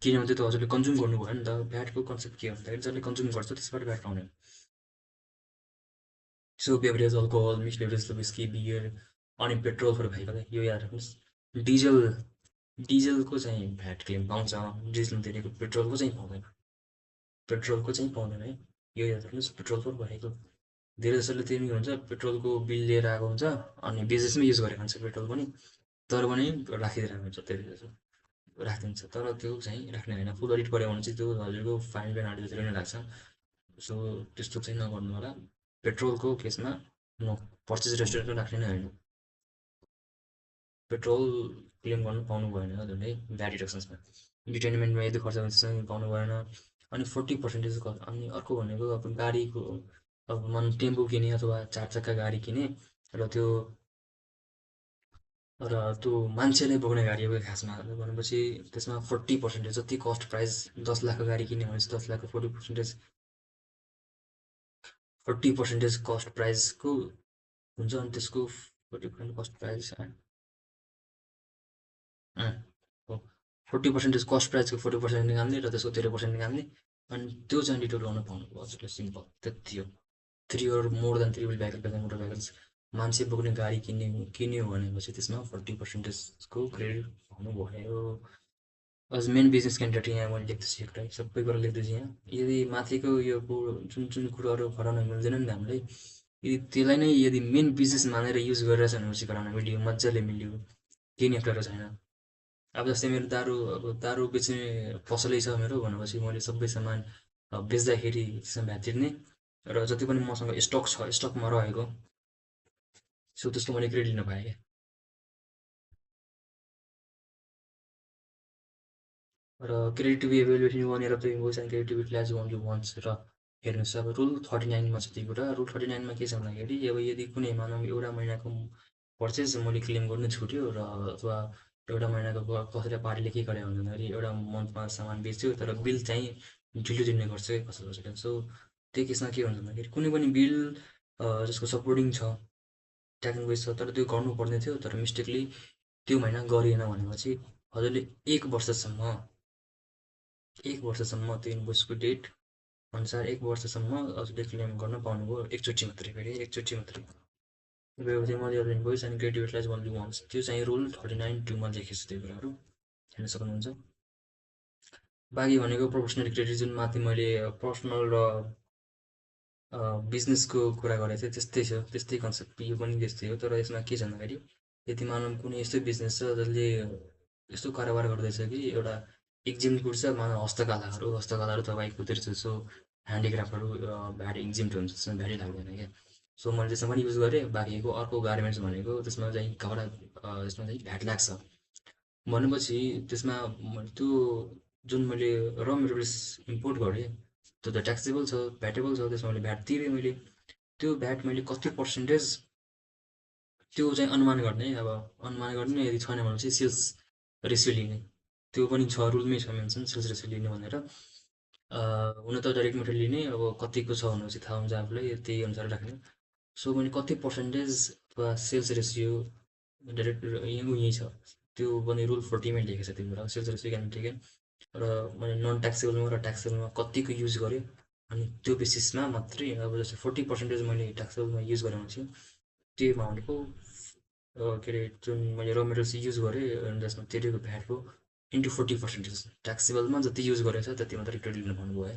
किनभने त्यो त हजुरले कन्ज्युम गर्नुभयो नि त भ्याटको कन्सेप्ट के हो भन्दाखेरि जसले कन्ज्युम गर्छ त्यसबाट भ्याट पाउने so beverage alcohol mix beverage whisky beer अनि पेट्रोल फर भेहिकल यो याद राख्नुहोस्। डिजल डिजलको चाहिँ भ्याट क्लेम पाउँछ डिजल तिरेको पेट्रोलको चाहिँ पाउँदैन पेट्रोलको चाहिँ पाउँदैन है यो याद राख्नुहोस् पेट्रोल फर भेहिकल धेरै जसोले त्यही हुन्छ पेट्रोलको बिल लिएर आएको हुन्छ अनि बिजनेसमै युज गरेको हुन्छ पेट्रोल पनि तर पनि राखिदिरहेको हुन्छ धेरै जसो राखिदिन्छ तर त्यो चाहिँ राख्ने होइन फुल अडिट पऱ्यो भने चाहिँ त्यो हजुरको फाइन पेनाल्टी जति नै लाग्छ। सो त्यस्तो चाहिँ नगर्नु होला पेट्रोलको केसमा नो पर्चेज रेस्टुरेन्टमा राख्ने नै होइन पेट्रोल क्लेम गर्नु पाउनु भएन हजुरले भ्याट रिडक्सन्समा इन्टरटेनमेन्टमा यदि खर्च हुन्छ त्यसमा पाउनु भएन। अनि 40% अनि अर्को भनेको अब गाडीको अब मन टेम्पो किने अथवा 4 चक्का गाडी किने र त्यो मान्छेले बोक्ने गाडी हो खासमा भनेपछि त्यसमा 40% जति कस्ट प्राइस 10 लाखको गाडी किन्यो भने चाहिँ 10 लाखको 40% कस्ट प्राइसको हुन्छ अनि त्यसको 40% कस्ट प्राइस हो 40% कस्ट प्राइसको 40% निकाल्ने र त्यसको 30% निकाल्ने अनि त्यो चाहिँ डिटेल गर्न पाउनुभयो हजुरले सिम्पल त्यति हो। 3 or more than 3 wheel vehicle motor vehicles मान्छे बोक्ने गाडी किन्यो भनेपछि त्यसमा 40%को क्रेडिट पाउनुभयो। अझ मेन बिजनेस क्यान्डिडेट यहाँ मैले लेख्दैछु एउटा सबै कुरा लेख्दैछु यहाँ यदि माथिको यो जुन जुन कुराहरू घटाउन मिल्दैन नि हामीलाई यदि त्यसलाई नै यदि मेन बिजनेस मानेर युज गरिरहेछ भनेपछि घटाउन मिल्यो मजाले मिल्यो केही नै अप्ठ्यारो छैन। अब जस्तै मेरो दारू बेच्ने पसलै छ मेरो भनेपछि मैले सबै सामान बेच्दाखेरि त्यसमा भ्याट तिर्ने र जति पनि मसँग स्टक छ स्टकमा रहेको सो त्यसको मैले क्रेडिट लिन पाएँ क्या। र credit if evaluation 1 year of the invoice and credit if utilize only once र हेर्नुहोस् अब रुल 39 छ त्यो कुरा रुल 39 के छ भन्दाखेरि अब यदि कुनै मानव एउटा महिनाको पर्चेज मैले क्लेम गर्नु छुट्यो र अथवा एउटा महिनाको कसैले पार्टीले के गरे भन्दाखेरि एउटा मन्थमा सामान बेच्यो तर बिल चाहिँ ढिलो दिने गर्छ है कसै कसैले। सो त्यो केसमा के हुन्छ भन्दाखेरि कुनै पनि बिल जसको सपोर्टिङ छ ट्याक्स इन्भोइस छ तर त्यो गर्नुपर्ने थियो तर मिस्टेकली त्यो महिना गरिएन भनेपछि हजुरले 1 वर्षसम्म त्यो इन्भोइसको डेट अनुसार 1 वर्षसम्म हजुरले क्लेम गर्न पाउनुभयो एकचोटि मात्रै फेरि एकचोटि मात्रै। मैले अब invoice and credit utilise only once त्यो चाहिँ रुल 39(2) लेखेको छ त्यो कुराहरू हेर्न सक्नुहुन्छ। बाँकी भनेको प्रोफेसनल क्रेडिट जुन माथि मैले पर्सनल र बिजनेसको कुरा गरेको थिएँ त्यस्तै छ त्यस्तै कन्सेप्ट यो पनि त्यस्तै हो तर यसमा के छ भन्दाखेरि यदि मानौँ कुनै यस्तो बिजनेस छ जसले यस्तो कारोबार गर्दैछ कि एउटा एक्जिम गुड्स मानव हस्तकलाहरू तपाईँको जसो ह्यान्डिक्राफ्टहरू भ्याट एक्जिम्ट हुन्छ त्यसमा भ्याटै लाग्दैन क्या। सो मैले त्यसमा पनि युज गरेँ बाँकीको अर्को गार्मेन्ट्स भनेको त्यसमा चाहिँ कपडा त्यसमा चाहिँ भ्याट लाग्छ भनेपछि त्यसमा त्यो जुन मैले र मेटेरियल्स इम्पोर्ट गरेँ त्यो त ट्याक्सेबल छ भ्याटेबल छ त्यसमा मैले भ्याट तिरेँ मैले त्यो भ्याट मैले कति पर्सेन्टेज त्यो चाहिँ अनुमान गर्ने अब अनुमान गर्ने यदि छैन भने चाहिँ सेल्स रेसियो लिने त्यो पनि छ रुलमै छ मेन्सन सेल्स रेसियो लिने भनेर हुन त डाइरेक्ट मेटेरियल लिने अब कतिको छ भनेपछि थाहा हुन्छ आफूलाई त्यही अनुसार राख्ने। सो मैले कति पर्सेन्टेज अथवा सेल्स रेसियो डाइरेक्ट यहीँ छ त्यो पनि रुल 40मै लेखेको छ त्यो कुरा सेल्स रेसियो क्यान टेकन र मैले नन ट्याक्सेबलमा र ट्याक्सेबलमा कतिको युज गरेँ अनि त्यो बेसिसमा मात्रै अब जस्तै 40% मैले ट्याक्सेबलमा युज गरेँ भनेपछि त्योमा भनेको के अरे जुन मैले र मेटेरियल्स युज गरेँ अनि जसमा तिरेको भ्याटको इन्टु 40% ट्याक्सेबलमा जति युज गरेछ त्यति मात्रै क्रेडिट लिनु भन्नुभयो है।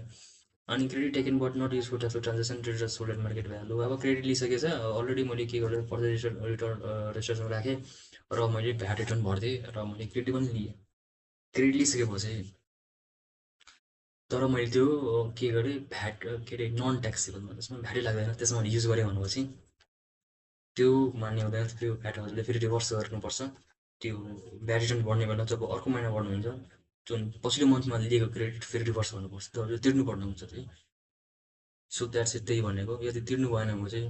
अनि credit taken but not use for tax transaction traders sold at market value. अब क्रेडिट लिइसकेछ अलरेडी मैले के गरेँ पर्दा रिटर्न रेजिस्ट्रेसन राखेँ र मैले भ्याट रिटर्न भरिदिएँ र मैले क्रेडिट पनि लिएँ। क्रेडिट लिइसकेपछि तर मैले त्यो के गरेँ भ्याट के अरे नन ट्याक्सेबलमा त्यसमा भ्याटै लाग्दैन त्यसमा मैले युज गरेँ भनेपछि त्यो मान्य हुँदैन। त्यो भ्याटहरूले फेरि रिभर्स गर्नुपर्छ। त्यो भ्याट रिटर्न बढ्ने बेला जब अर्को महिना बढ्नु हुन्छ जुन पछिल्लो मन्थमा लिएको क्रेडिट फेरि रिभर्स गर्नुपर्छ त्यो तिर्नु पर्ने हुन्छ त्यही। सो द्याट्स इट त्यही भनेको यदि तिर्नु भएन भने चाहिँ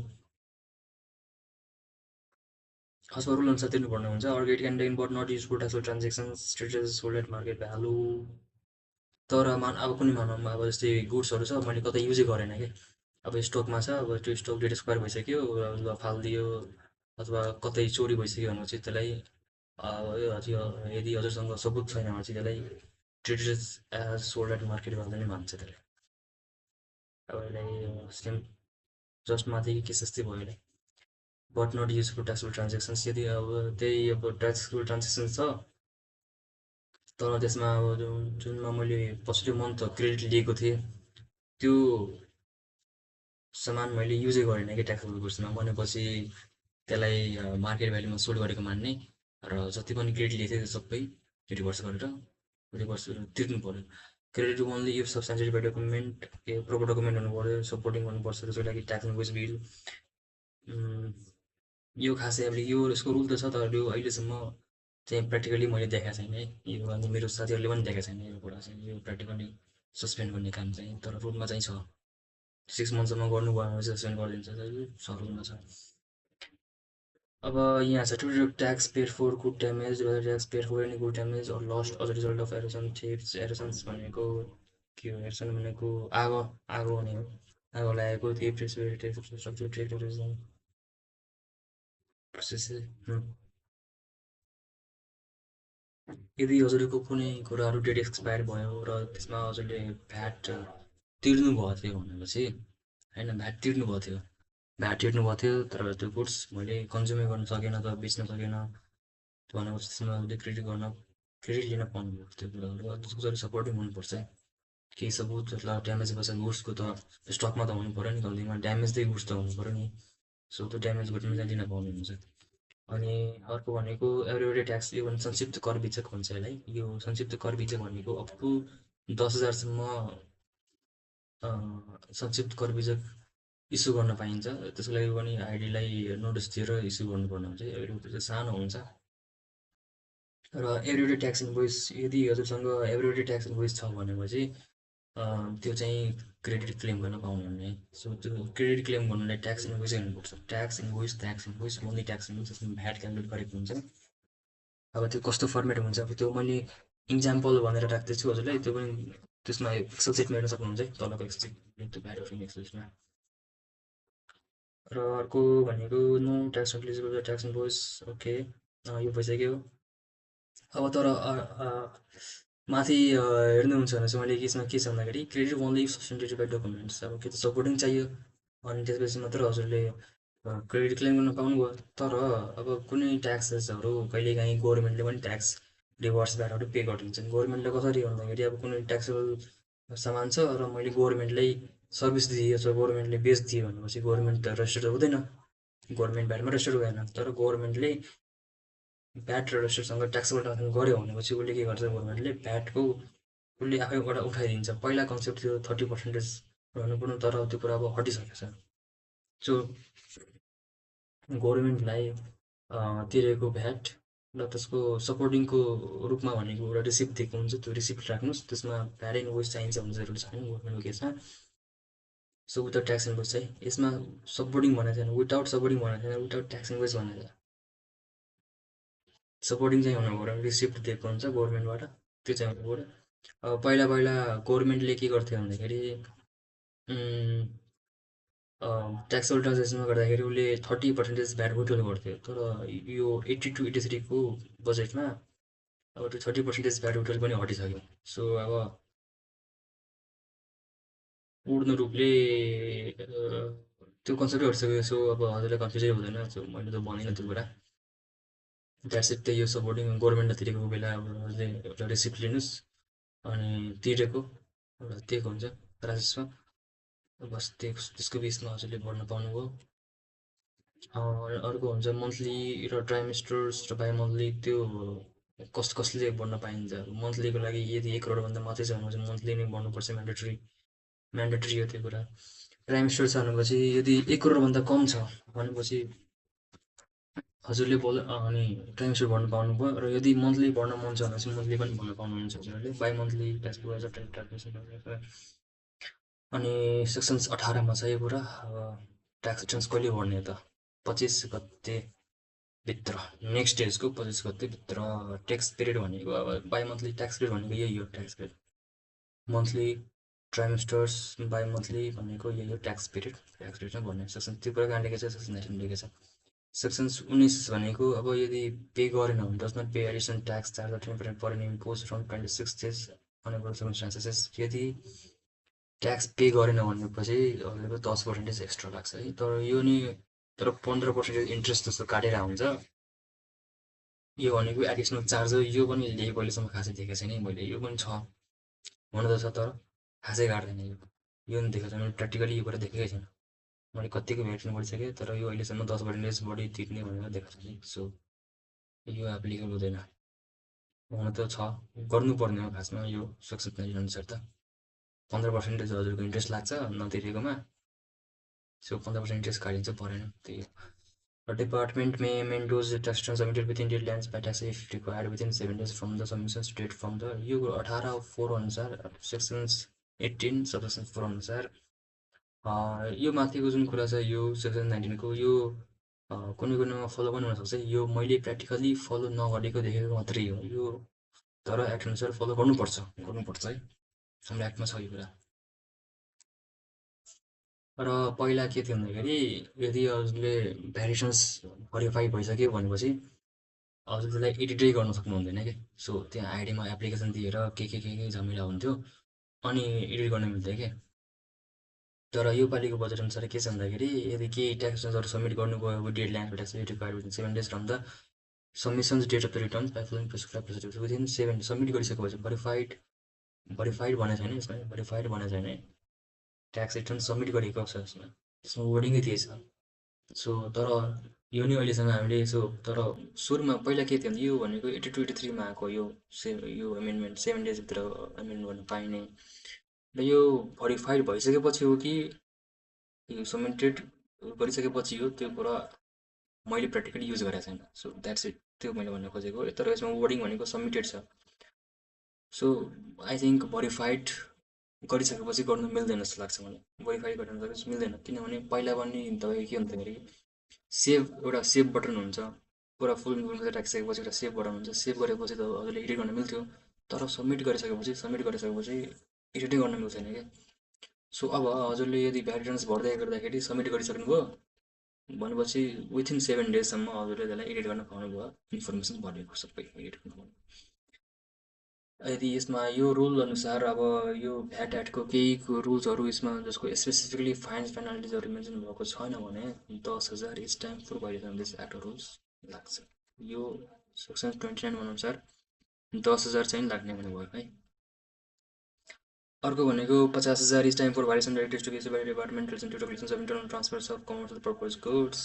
खासमा रुल अनुसार तिर्नुपर्ने हुन्छ। अर्को it can taken but not use for taxable transactions status hold at market value. तर अब कुनै मानौँ अब जस्तै गुड्सहरू छ मैले कतै युजै गरेन कि अब स्टकमा छ अब त्यो स्टक डेट एक्सपायर भइसक्यो अब फालिदियो अथवा कतै चोरी भइसक्यो भने चाहिँ त्यसलाई यो यदि हजुरसँग सबुत छैन भने चाहिँ त्यसलाई treated as sold at market value नै मान्छ त्यसलाई। अब यसलाई सेम जस्ट माथि के सस्तै भयो यसलाई but not use for taxable transactions. यदि अब त्यही अब ट्याक्सेबल ट्रान्जेक्सन छ तर त्यसमा अब जुनमा मैले पछिल्लो मन्थ क्रेडिट लिएको थिएँ त्यो सामान मैले युजै गरेन कि ट्याक्सेबल गुड्समा भनेपछि त्यसलाई मार्केट भ्यालुमा सोल्ड गरेको मान्ने र जति पनि क्रेडिट लिएको थियो त्यो सबै रिभर्स गरेर रिभर्स तिर्नु पऱ्यो। Credit only if substantiated by document proper document हुनु पऱ्यो सपोर्टिङ गर्नुपर्छ त्यसको लागि ट्याक्स इन्भोइस बिल। यो खासै अब यो यसको रुल त छ तर यो अहिलेसम्म चाहिँ प्र्याक्टिकली मैले देखाएको छैन है। यो अनि मेरो साथीहरूले पनि देखाएको छैन यो कुरा चाहिँ यो प्र्याक्टिकली सस्पेन्ड गर्ने काम चाहिँ तर रुलमा चाहिँ छ 6 मन्थसम्म गर्नुभयो भने सस्पेन्ड गरिदिन्छ यो छ रुलमा छ। अब यहाँ छ to tax paid for good damage tax paid for any good damage or lost as a result of erosion thefts. Erosions भनेको के हो एरोसन भनेको आगो आगो हुने हो आगो लागेको प्रोसेस। यदि हजुरको कुनै कुराहरू डेट एक्सपायर भयो र त्यसमा हजुरले भ्याट तिर्नु भएको थियो भनेपछि होइन भ्याट तिर्नु भएको थियो भ्याट तिर्नु भएको थियो तर त्यो गुड्स मैले कन्ज्युमै गर्न सकेन अथवा बेच्न सकेन भनेपछि त्यसमा उसले क्रेडिट लिन पाउनुभयो त्यो कुराहरू त्यसको सपोर्टिङ हुनुपर्छ है। केही सबुत अथवा ड्यामेज भएछ गुड्सको त स्टकमा त हुनु पऱ्यो नि गल्तीमा ड्यामेजै गुड्स त हुनु पऱ्यो नि सो त्यो ड्यामेज गुड्समा चाहिँ लिन पाउनुहुन्छ। अनि अर्को भनेको एभ्रिबडी ट्याक्स यो संक्षिप्त कर विचक भन्छ यसलाई। यो संक्षिप्त कर विचक भनेको अप टु 10,000सम्म संक्षिप्त कर विचक इस्यु गर्न पाइन्छ। त्यसको लागि पनि आइडीलाई नोटिस दिएर इस्यु गर्नुपर्ने हुन्छ। एभ्रिबडी चाहिँ सानो हुन्छ र एभ्रिबडी ट्याक्स इन्भोइस यदि हजुरसँग एभ्रिबडी ट्याक्स इन्भोइस छ भनेपछि त्यो चाहिँ क्रेडिट क्लेम गर्न पाउनुहुन्न है। सो त्यो क्रेडिट क्लेम गर्नुलाई ट्याक्स इन्भोइसै हुनुपर्छ। Tax invoice only tax invoice जसमा भ्याट क्यालकुलेट गरेको हुन्छ। अब त्यो कस्तो फर्मेट हुन्छ अब त्यो मैले इक्जाम्पल भनेर राख्दैछु हजुरलाई त्यो पनि त्यसमा एक्सेल सिटमा हेर्न सक्नुहुन्छ है तलको एक्सेल सिट त्यो भ्याट अफ एक्सेल सिटमा। र अर्को भनेको no tax applicable tax invoice okay यो भइसक्यो। अब तर माथि हेर्नुहुन्छ भने चाहिँ मैले यसमा के छ भन्दाखेरि क्रेडिट ओन्ली सब्सटेन्टिएटेड बाई डकुमेन्ट्स अब कि त सपोर्टिङ चाहियो अनि त्यसपछि मात्र हजुरले क्रेडिट क्लेम गर्न पाउनुभयो। तर अब कुनै ट्याक्सेसहरू कहिलेकाहीँ गभर्मेन्टले पनि ट्याक्स रिभर्स भ्याटहरू पे गरिदिन्छन्। गभर्मेन्टले कसरी भन्दाखेरि अब कुनै ट्याक्सेबल सामान छ र मैले गभर्मेन्टलाई सर्भिस दिएँ अथवा गभर्मेन्टले बेचिदिएँ भनेपछि गभर्मेन्ट त रेजिस्टर्ड हुँदैन गभर्मेन्ट भ्याटमा रेजिस्टर्ड भएन। तर गभर्मेन्टले भ्याट र रेजिस्टरसँग ट्याक्सेबल ट्रान्जेक्सन गऱ्यो भनेपछि उसले के गर्छ गभर्मेन्टले भ्याटको उसले आफैबाट उठाइदिन्छ। पहिला कन्सेप्ट थियो 30% भन्नुपर्ने तर त्यो कुरा अब हटिसकेको छ। सो गभर्मेन्टलाई तिरेको भ्याट र त्यसको सपोर्टिङको रूपमा भनेको एउटा रिसिप्ट दिएको हुन्छ त्यो रिसिप्ट राख्नुहोस् त्यसमा भ्याट इन्भोइस चाहिन्छ भन्ने जरुरी छैन गभर्मेन्टको केसमा। सो विदाउट ट्याक्स इन्भोइस चाहिँ यसमा सपोर्टिङ भनेको छैन विदाउट सपोर्टिङ भनेको छैन विदाउट ट्याक्स इन्भोइस भनेको छ। सपोर्टिङ चाहिँ हुनु पऱ्यो रिसिप्ट दिएको हुन्छ गभर्मेन्टबाट त्यो चाहिँ हुनु पऱ्यो। अब पहिला पहिला गभर्मेन्टले के गर्थ्यो भन्दाखेरि ट्याक्सेबल ट्रान्जेक्सनमा गर्दाखेरि उसले 30% भ्याट विथड्रल गर्थ्यो तर यो 82-83को बजेटमा अब त्यो 30% भ्याट विथड्रल पनि हटिसक्यो। सो अब पूर्ण रूपले त्यो कन्सेप्टै हटिसक्यो। सो अब हजुरलाई कन्फ्युजै हुँदैन। सो मैले त भनिनँ त्यो कुरा। That's it. त्यही हो सपोर्टिङ गभर्मेन्टले तिरेको बेला अब हजुरले एउटा रिसिप्ट लिनुहोस् अनि तिरेको एउटा दिएको हुन्छ राजस्व, बस त्यसको बिचमा हजुरले भर्न पाउनुभयो। अर्को हुन्छ मन्थली र ट्राइमेस्टर्स र बाई मन्थली, त्यो कसले भर्न पाइन्छ। मन्थलीको लागि यदि 1 करोडभन्दा मात्रै छ भने चाहिँ मन्थली नै भर्नुपर्छ, म्यान्डेटरी हो त्यो कुरा। ट्राइमेस्टर छ भनेपछि यदि 1 करोडभन्दा कम छ भनेपछि हजुरले अनि ट्राइमेस्टर भर्न पाउनुभयो। र यदि मन्थली भर्न मन छ भने चाहिँ मन्थली पनि भर्न पाउनुहुन्छ हजुरहरूले, बाई मन्थली ट्याक्स ट्याक्स। अनि सेक्सन्स 18मा छ यो कुरा। ट्याक्स रिटर्न्स कहिले भर्ने त 25 गते भित्र, नेक्स्ट डेजको 25 गते भित्र। ट्याक्स पिरियड भनेको अब बाई मन्थली ट्याक्स पिरियड भनेको यही हो। Tax period monthly, trimesters, by monthly भनेको यही हो ट्याक्स पिरियड। ट्याक्स रिटर्न भन्ने सेक्सन त्यो कुरा कहाँ लेखेको छ, सेक्सन 19 लेखेको छ। सेक्सन्स 19 भनेको अब यदि पे गरेन भने does not pay addition tax charge of 10% per impose from 26 days unable circumstances. यदि ट्याक्स पे गरेन भनेपछि हजुरको 10% एक्स्ट्रा लाग्छ है। तर यो नि, तर 15% इन्ट्रेस्ट जस्तो काटेर हुन्छ। यो भनेको एडिसनल चार्ज हो। यो पनि लेखेको अहिलेसम्म खासै देखेको छैन मैले। यो पनि छ, हुन त छ, तर खासै काट्दैन यो। यो पनि देखेको छैन मैले, प्र्याक्टिकली यो कुरा देखेकै छैन। मैले कतिको भेरिफिकेसन गरिसकेँ तर यो अहिलेसम्म 10% बढी तिर्ने भनेर देखाएको छैन। सो यो एप्लिकेबल हुँदैन। हुन त छ, गर्नुपर्ने हो खासमा यो सेक्सन 19 अनुसार त। 15% हजुरको इन्ट्रेस्ट लाग्छ नतिरेकोमा। सो 15% इन्ट्रेस्ट काटिन्छ, परेन, त्यही हो। A department may amend those tax returns submitted within deadlines by tax if required within 7 days from the submission date from the यो 18(4) अनुसार, सेक्सन्स 18 सबसेक्सन 4 अनुसार यो माथिको जुन कुरा छ यो सेक्सन 19को, यो कुनै कुनैमा फलो पनि हुनसक्छ। यो मैले प्र्याक्टिकली फलो नगरेको देखेको मात्रै हो यो, तर एक्ट अनुसार फलो गर्नुपर्छ है, हाम्रो एक्टमा छ यो कुरा। र पहिला के थियो भन्दाखेरि यदि हजुरले भ्यारिएसन्स भरिफाई भइसक्यो भनेपछि हजुर त्यसलाई एडिटै गर्न सक्नुहुँदैन कि। सो त्यहाँ आइडीमा एप्लिकेसन दिएर के झमेला हुन्थ्यो अनि एडिट गर्न मिल्थ्यो क्या। तर यो पालिको बजेट अनुसार के छ भन्दाखेरि यदि केही ट्याक्स रिटर्न्सहरू सबमिट गर्नुभयो with deadline tax required within 7 days from the submissions date of the returns by following prescribe procedure within 7 submit गरिसकेपछि भरिफाइड भनेको छैन यसमा, भरिफाइड भनेको छैन, ट्याक्स रिटर्न सबमिट गरेको छ यसमा, त्यसमा वर्डिङै थिएछ। सो तर यो नि अहिलेसम्म हामीले यसो, तर सुरुमा पहिला के थियो भने यो भनेको 82-83मा आएको यो एमेन्डमेन्ट 7 डेजभित्र एमेन्ड गर्न पाइने। र यो भरिफाइड भइसकेपछि हो कि यो सबमिटेड गरिसकेपछि हो, त्यो कुरा मैले प्र्याक्टिकली युज गरेको छैन। सो द्याट्स इट, त्यो मैले भन्न खोजेको। तर यसमा वर्डिङ भनेको सबमिटेड छ। सो आई थिङ्क भरिफाइड गरिसकेपछि गर्नु मिल्दैन जस्तो लाग्छ मलाई। भरिफाई गर्न सकेपछि मिल्दैन, किनभने पहिला पनि तपाईँको के हुन्थ्यो एउटा सेभ बटन हुन्छ। पुरा फुल इन्फर्मेसन राखिसकेपछि एउटा सेभ बटन हुन्छ। सेभ गरेपछि त हजुरले एडिट गर्न मिल्थ्यो, तर सबमिट गरिसकेपछि एडिटै गर्न मिल्दैन क्या। सो अब हजुरले यदि भ्यालिडेन्स भर्दै गर्दाखेरि सबमिट गरिसक्नुभयो भनेपछि विथिन 7 डेजसम्म हजुरले त्यसलाई एडिट गर्न पाउनुभयो, इन्फर्मेसन भरेको सबै एडिट गर्न पाउनुभयो। यदि यसमा यो रुल अनुसार अब यो भ्याट एक्टको केही रुल्सहरू यसमा जसको स्पेसिफिकली फाइन्स पेनाल्टिजहरू मेन्सन भएको छैन भने 10,000 is time for violation this act rules लाग्छ। यो सेक्सन 29 अनुसार 10,000 चाहिँ लाग्ने भन्नुभयो है। अर्को भनेको 50,000 is time for violation directives to be issued by department relation to regulations of internal transfers of commercial purpose goods.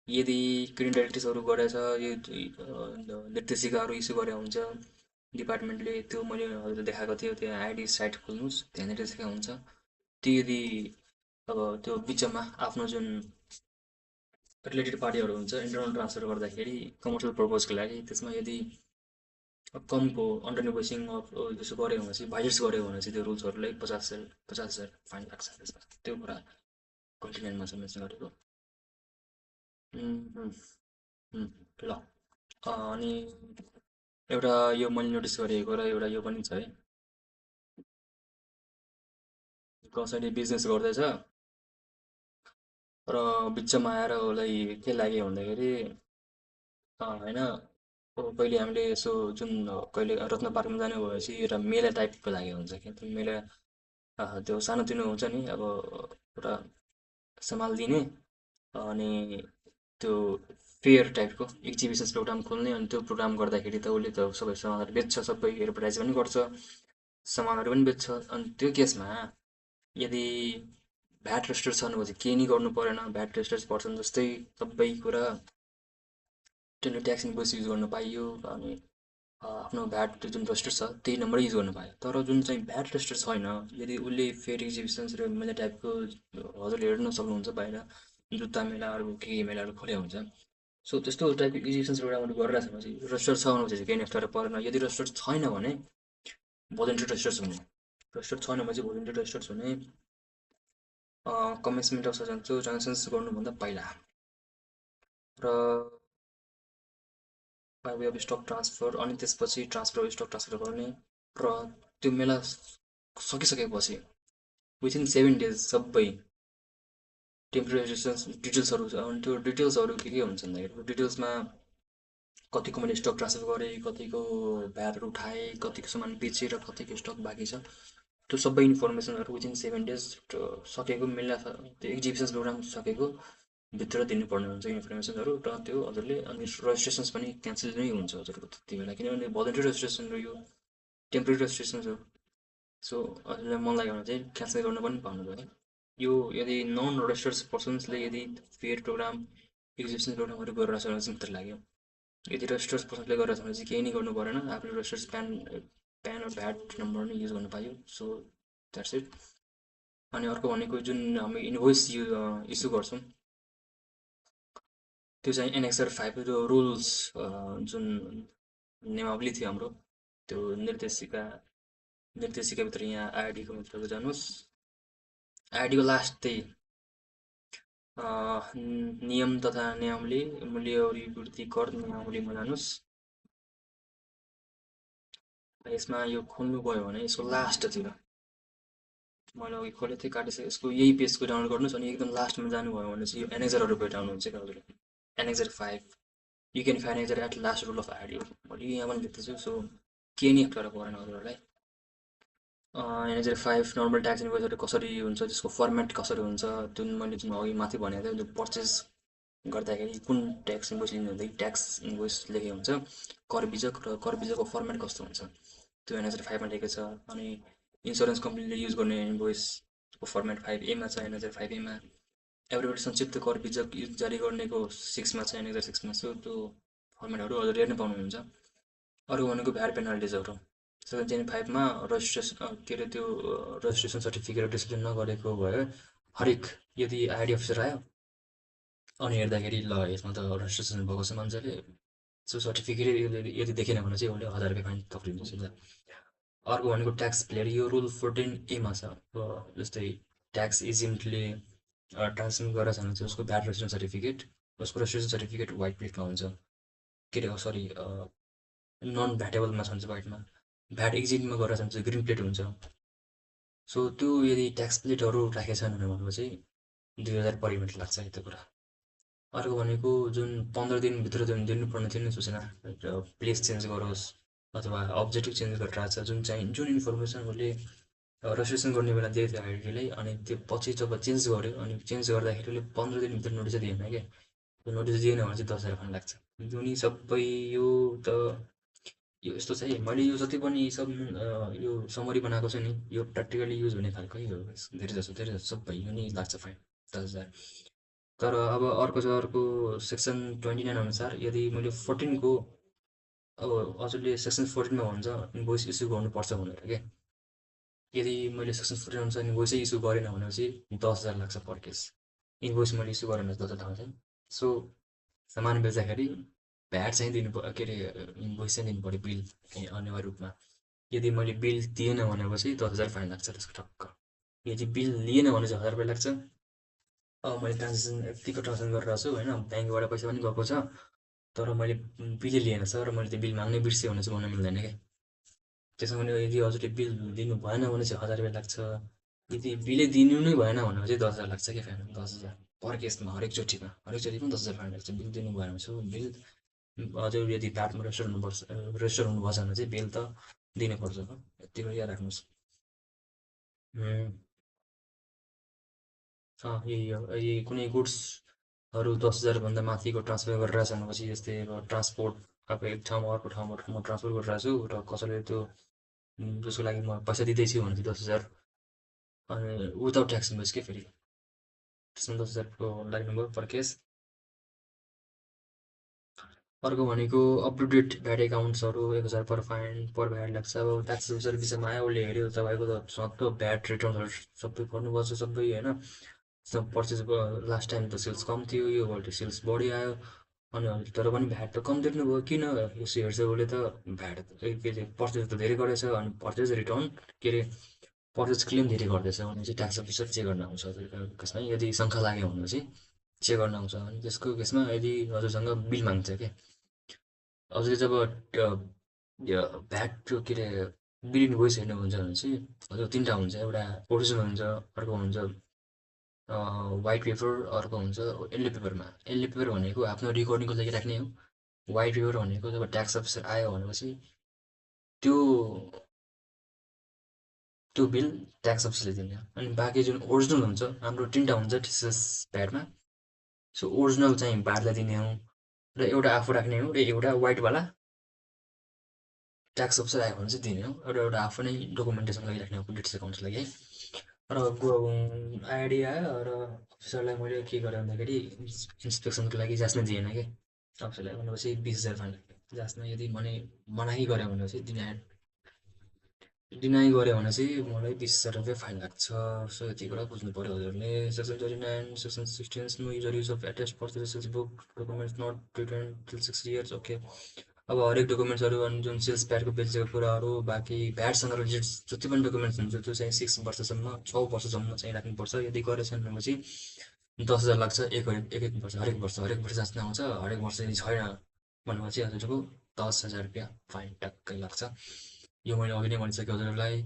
यदि क्रिमिनल डाइरेक्टिभ्सहरू गरेछ, यो निर्देशिकाहरू इस्यु गरे हुन्छ डिपार्टमेन्टले, त्यो मैले हजुरलाई देखाएको थियो, त्यहाँ आइडी साइट खोल्नुहोस्, त्यहाँनिर देखाएको हुन्छ। त्यो यदि अब त्यो बिचमा आफ्नो जुन रिलेटेड पार्टीहरू हुन्छ इन्टरनल ट्रान्सफर गर्दाखेरि कमर्सियल पर्पजको लागि, त्यसमा यदि कमको अन्डर नेगोसिएटिङ अफ जस्तो गऱ्यो भने चाहिँ, भाइलेट्स गऱ्यो भने चाहिँ त्यो रुल्सहरूलाई 50,000 फाइन लाग्छ त्यसमा। त्यो कुरा कन्टिनेन्टमा छ मेन्सन गरेको। ल अनि एउटा यो मैले नोटिस गरेको र एउटा यो पनि छ है। कसैले बिजनेस गर्दैछ र बिचमा आएर उसलाई के लाग्यो भन्दाखेरि होइन, कहिले हामीले यसो जुन कहिले रत्न पार्कमा जाने भएपछि एउटा मेला टाइपको लागेको हुन्छ क्या। त्यो मेला त्यो सानोतिनो हुन्छ नि अब पुरा सम्हालिदिने अनि त्यो फेयर टाइपको एक्जिबिसन्स प्रोग्राम खोल्ने अनि त्यो प्रोग्राम गर्दाखेरि त उसले त सबै सामानहरू बेच्छ सबै एडभर्टाइज पनि गर्छ सामानहरू पनि बेच्छ अनि त्यो केसमा यदि भ्याट रेस्टर छ भने चाहिँ केही नि गर्नु परेन भ्याट रेस्टर्स पर्छन् जस्तै सबै कुरा त्यसले ट्याक्स इन्भोइस युज गर्न पाइयो अनि आफ्नो भ्याट जुन रजिस्टर छ त्यही नम्बरै युज गर्नु पायो तर जुन चाहिँ भ्याट रजिस्टर छैन यदि उसले फेयर एक्जिबिसन्स र मेला टाइपको हजुरले हेर्न सक्नुहुन्छ बाहिर जुत्ता मेलाहरू के मेलाहरू खोल्या हुन्छ सो त्यस्तो टाइपको एक्जिबिसन्स प्रोग्रामहरू गरिरहेको छ भने चाहिँ रजिस्टर छ भने चाहिँ केही नफ्टारो परेन यदि रजिस्टर छैन भने भोलिन्टियर रजिस्टर्स हुने रजिस्टर छैन भने चाहिँ भोलिन्टियर रजिस्टर्स हुने कमेन्समेन्ट अफ ट्रान्जेक्सन्स गर्नुभन्दा पहिला र by way of stock transfer अनि त्यसपछि ट्रान्सफर अफ स्टक ट्रान्सफर गर्ने र त्यो मेला सकिसकेपछि विथिन 7 डेज सबै टेम्पोरेरी डिटेल्सहरू छ अनि त्यो डिटेल्सहरू के हुन्छ भन्दाखेरि डिटेल्समा कतिको मैले स्टक ट्रान्सफर गरेँ कतिको भ्याटहरू उठाएँ कतिको सामान बेचेँ र कतिको स्टक बाँकी छ त्यो सबै इन्फर्मेसनहरू विथिन 7 डेज सकेको मेला त्यो एक्जिबिसन्स प्रोग्राम सकेको भित्र दिनुपर्ने हुन्छ इन्फर्मेसनहरू र त्यो हजुरले अनि रजिस्ट्रेसन्स पनि क्यान्सल नै हुन्छ हजुरको त्यति बेला किनभने भलन्टियर रेजिस्ट्रेसन र यो टेम्पोरेरी रेजिस्ट्रेसन हो सो हजुरलाई मन लाग्यो भने चाहिँ क्यान्सल गर्न पनि पाउनुभयो यो यदि नन रजिस्टर्ड पर्सन्सले यदि फेयर प्रोग्राम एक्जिबिसन प्रोग्रामहरू गरेर छ भने चाहिँ मात्र लाग्यो यदि रजिस्टर्ड पर्सनले गरेर छ भने चाहिँ केही नै गर्नु परेन आफूले रजिस्टर्स प्यान र भ्याट नम्बर नै युज गर्नु पायो सो द्याट्स इट अनि अर्को भनेको जुन हामी इन्भोइस इस्यु गर्छौँ त्यो चाहिँ एनएक्सआर 5 त्यो रुल्स जुन नियमावली थियो हाम्रो त्यो निर्देशिकाभित्र यहाँ आइडीको भित्र जानुहोस् आइडीको लास्ट त्यही नियम तथा नियमले मूल्यवृद्धि कर नियमावलीमा जानुहोस् यसमा यो खोल्नुभयो भने यसको लास्टतिर मैले अघि खोलेको थिएँ काटिसकेँ यसको यही पेजको डाउनलोड गर्नुहोस् अनि एकदम लास्टमा जानुभयो भने चाहिँ यो एनेक्जरहरू भेटाउनुहुन्छ क्या हजुरले annexure 5 you can find annexure at last rule of ID मैले यहाँ पनि लेख्दैछु सो के नि अप्ठ्यारो परेन हजुरहरूलाई एनेक्जर 5 नर्मल ट्याक्स इन्भोइसहरू कसरी हुन्छ त्यसको फर्मेट कसरी हुन्छ जुन मैले जुन अघि माथि भनेको थिएँ त्यो पर्चेस गर्दाखेरि कुन ट्याक्स इन्भोइस लिनु हुँदाखेरि ट्याक्स इन्भोइस लेखेको हुन्छ कर बिजक र कर बिजकको फर्मेट कस्तो हुन्छ त्यो एनएचआर 5 मा लेखेको छ अनि इन्सुरेन्स कम्पनीले युज गर्ने इन्भोइसको फर्मेट 5A मा छ एनएचआर 5A मा एभ्रीबडी संक्षिप्त कर बिजक जारी गर्नेको 6 मा छ एनएचआर 6 मा छ त्यो फर्मेटहरू हजुर हेर्न पाउनुहुन्छ अरू भनेको भ्याट पेनाल्टिजहरू 705 मा रजिस्ट्रेसन के अरे त्यो रजिस्ट्रेसन सर्टिफिकेट डिस्प्ले नगरेको भयो हरेक यदि आइडी अफिसर आयो अनि हेर्दाखेरि ल यसमा त रजिस्ट्रेसन भएको छ मान्छेले सो सर्टिफिकेट यदि देखेन भने चाहिँ उसले 1000 रुपियाँ फाइन थपिदिन्छ सिधा अर्को भनेको ट्याक्स प्लेयर यो रुल 14A मा छ जस्तै ट्याक्स एजेन्टले ट्रान्सफर गरेर छ भने चाहिँ उसको भ्याट रजिस्ट्रेसन सर्टिफिकेट उसको रजिस्ट्रेसन सर्टिफिकेट व्हाइट प्लेटमा हुन्छ के अरे सरी नन भ्याटेबलमा छ भने व्हाइटमा भ्याट एक्जिटमा गरेर छ भने चाहिँ ग्रिन प्लेट हुन्छ सो त्यो यदि ट्याक्स प्लेटहरू राखेको छैन भनेपछि 2000 पर युनिट लाग्छ यो कुरा अर्को भनेको जुन 15 दिनभित्र दिनुपर्ने थियो नि सूचना प्लेस चेन्ज गरोस् अथवा अब्जेक्टिभ चेन्ज गरेर आएको छ जुन इन्फर्मेसन उसले रजिस्ट्रेसन गर्ने बेला दिएको थियो आइडीलाई अनि त्यो पछि जब चेन्ज गर्यो अनि चेन्ज गर्दाखेरि उसले 15 दिनभित्र नोटिस दिएन क्या त्यो नोटिस दिएन भने चाहिँ 10,000 फाइन लाग्छ जुन सबै यो त यो यस्तो छ है मैले यो जति पनि सब यो समरी बनाएको छु नि यो प्र्याक्टिकली युज हुने खालकै हो धेरै जसो सबै यो नि लाग्छ फाइन 10,000 तर अब अर्को सेक्सन 29 अनुसार यदि मैले 14 को अब हजुरले सेक्सन 14 मा भन्छ इन्भोइस इस्यु गर्नुपर्छ भनेर के यदि मैले सेक्सन 14 अनुसार इन्भोइसै इस्यु गरेन भनेपछि 10,000 लाग्छ पर केस इन्भोइस मैले इस्यु गरेन 10,000 लाग्छ सो सामान बेच्दाखेरि भ्याट चाहिँ दिनु के अरे इन्भोइस चाहिँ दिनु पऱ्यो बिल अनिवार्य रूपमा यदि मैले बिल दिएन भनेपछि 10,000 फाइन लाग्छ त्यसको ठक्क यदि बिल लिएन भने चाहिँ 1000 रुपियाँ लाग्छ अब मैले ट्रान्जेक्सन यतिको ट्रान्जेक्सन गरिरहेको छु होइन ब्याङ्कबाट पैसा पनि गएको छ तर मैले बिलै लिएन छ र मैले त्यो बिल माग्नै बिर्सेँ भने चाहिँ भन्नु मिल्दैन क्या त्यसो भने यदि हजुरले बिल दिनु भएन भने चाहिँ 1000 रुपियाँ लाग्छ यदि बिलै दिनु नै भएन भने चाहिँ 10,000 लाग्छ क्या फाइन 10,000 पर केसमा हरेकचोटिमा 10,000 फाइन लाग्छ बिल दिनु भएन भने बिल हजुर यदि भ्याटमा रेजिस्टर हुनुभएछ भने चाहिँ बिल त दिनुपर्छ यति याद राख्नुहोस् उम्, यी कुनै गुड्सहरू 10,000 भन्दा माथिको ट्रान्सफर गरेर भनेपछि जस्तै अब ट्रान्सपोर्ट अब एक ठाउँमा अर्को ठाउँबाट म ट्रान्सफर गरिरहेको छु र कसैले त्यो त्यसको लागि म पैसा दिँदैछु भने चाहिँ 10,000 अनि विदाउट ट्याक्स इन्भोइस के फेरि त्यसमा 10,000को लाग्नुभयो पर केस। अर्को भनेको अप टु डेट भ्याट एकाउन्ट्सहरू 1,000 पर फाइन पर भ्याट लाग्छ। अब ट्याक्स अफिसर विषयमा आयो उसले हेऱ्यो तपाईँको त सक्दो भ्याट रिटर्नहरू सबै गर्नुपर्छ सबै होइन। सब पर्चेस लास्ट टाइम त सेल्स कम थियो योपल्ट सेल्स बढी आयो अनि अहिले तर पनि भ्याट त कम तिर्नुभयो किन यसो हेर्छ उसले त भ्याट के अरे पर्चेस त धेरै गरेछ अनि पर्चेस रिटर्न के अरे पर्चेस क्लेम धेरै गर्दैछ भने चाहिँ ट्याक्स अफिसर चेक गर्न आउँछ हजुरको केसमा यदि शङ्का लाग्यो भने चाहिँ चेक गर्न आउँछ अनि त्यसको केसमा यदि हजुरसँग बिल माग्छ क्या हजुरले जब यो भ्याट के अरे बिल इन्भोइस हेर्नुहुन्छ भने चाहिँ हजुर तिनवटा हुन्छ एउटा ओरिजिनल हुन्छ अर्को हुन्छ वाइट पेपर अर्को हुन्छ येल्लो पेपरमा येल्लो पेपर भनेको आफ्नो रेकर्डिङको लागि राख्ने हो वाइट पेपर भनेको जब ट्याक्स अफिसर आयो भनेपछि त्यो त्यो बिल ट्याक्स अफिसले दिने अनि बाँकी जुन ओरिजिनल हुन्छ हाम्रो तिनवटा हुन्छ टिसिएस भ्याटमा सो ओरिजिनल चाहिँ भारलाई दिने हो र एउटा आफू राख्ने हो र एउटा वाइटवाला ट्याक्स अफिसर आयो भने चाहिँ दिने हो एउटा एउटा आफू नै डकुमेन्टेसन लगाइराख्ने हो डिटेल्स एकाउन्ट्स लागि है र आइडिया आयो र अफिसरलाई मैले के गरेँ भन्दाखेरि इन्सपेक्सनको लागि जाँच्न दिएन कि अफिसरलाई भनेपछि 20,000 फाइन जाँच्न यदि मनाही गरेँ भनेपछि डिनाइ गऱ्यो भने चाहिँ मलाई 20,000 रुपियाँ फाइन लाग्छ सो यति कुरा बुझ्नु पऱ्यो हजुरले section 29 section 16 no user use of attest purchase book documents not return till 6 years okay अब हरेक डकुमेन्ट्सहरू अनि जुन सेल्स प्याडको बेचेको कुराहरू बाँकी भ्याटसँग रिलेटेड जति पनि डकुमेन्ट्स हुन्छ त्यो चाहिँ 6 वर्षसम्म 6 वर्षसम्म चाहिँ राख्नुपर्छ यदि गरेछन् भनेपछि 10,000 लाग्छ हरेक वर्ष जाँच्न आउँछ हरेक वर्ष यदि छैन भनेपछि हजुरको 10,000 रुपियाँ फाइन ट्याक्कै लाग्छ यो मैले अघि नै भनिसकेँ हजुरलाई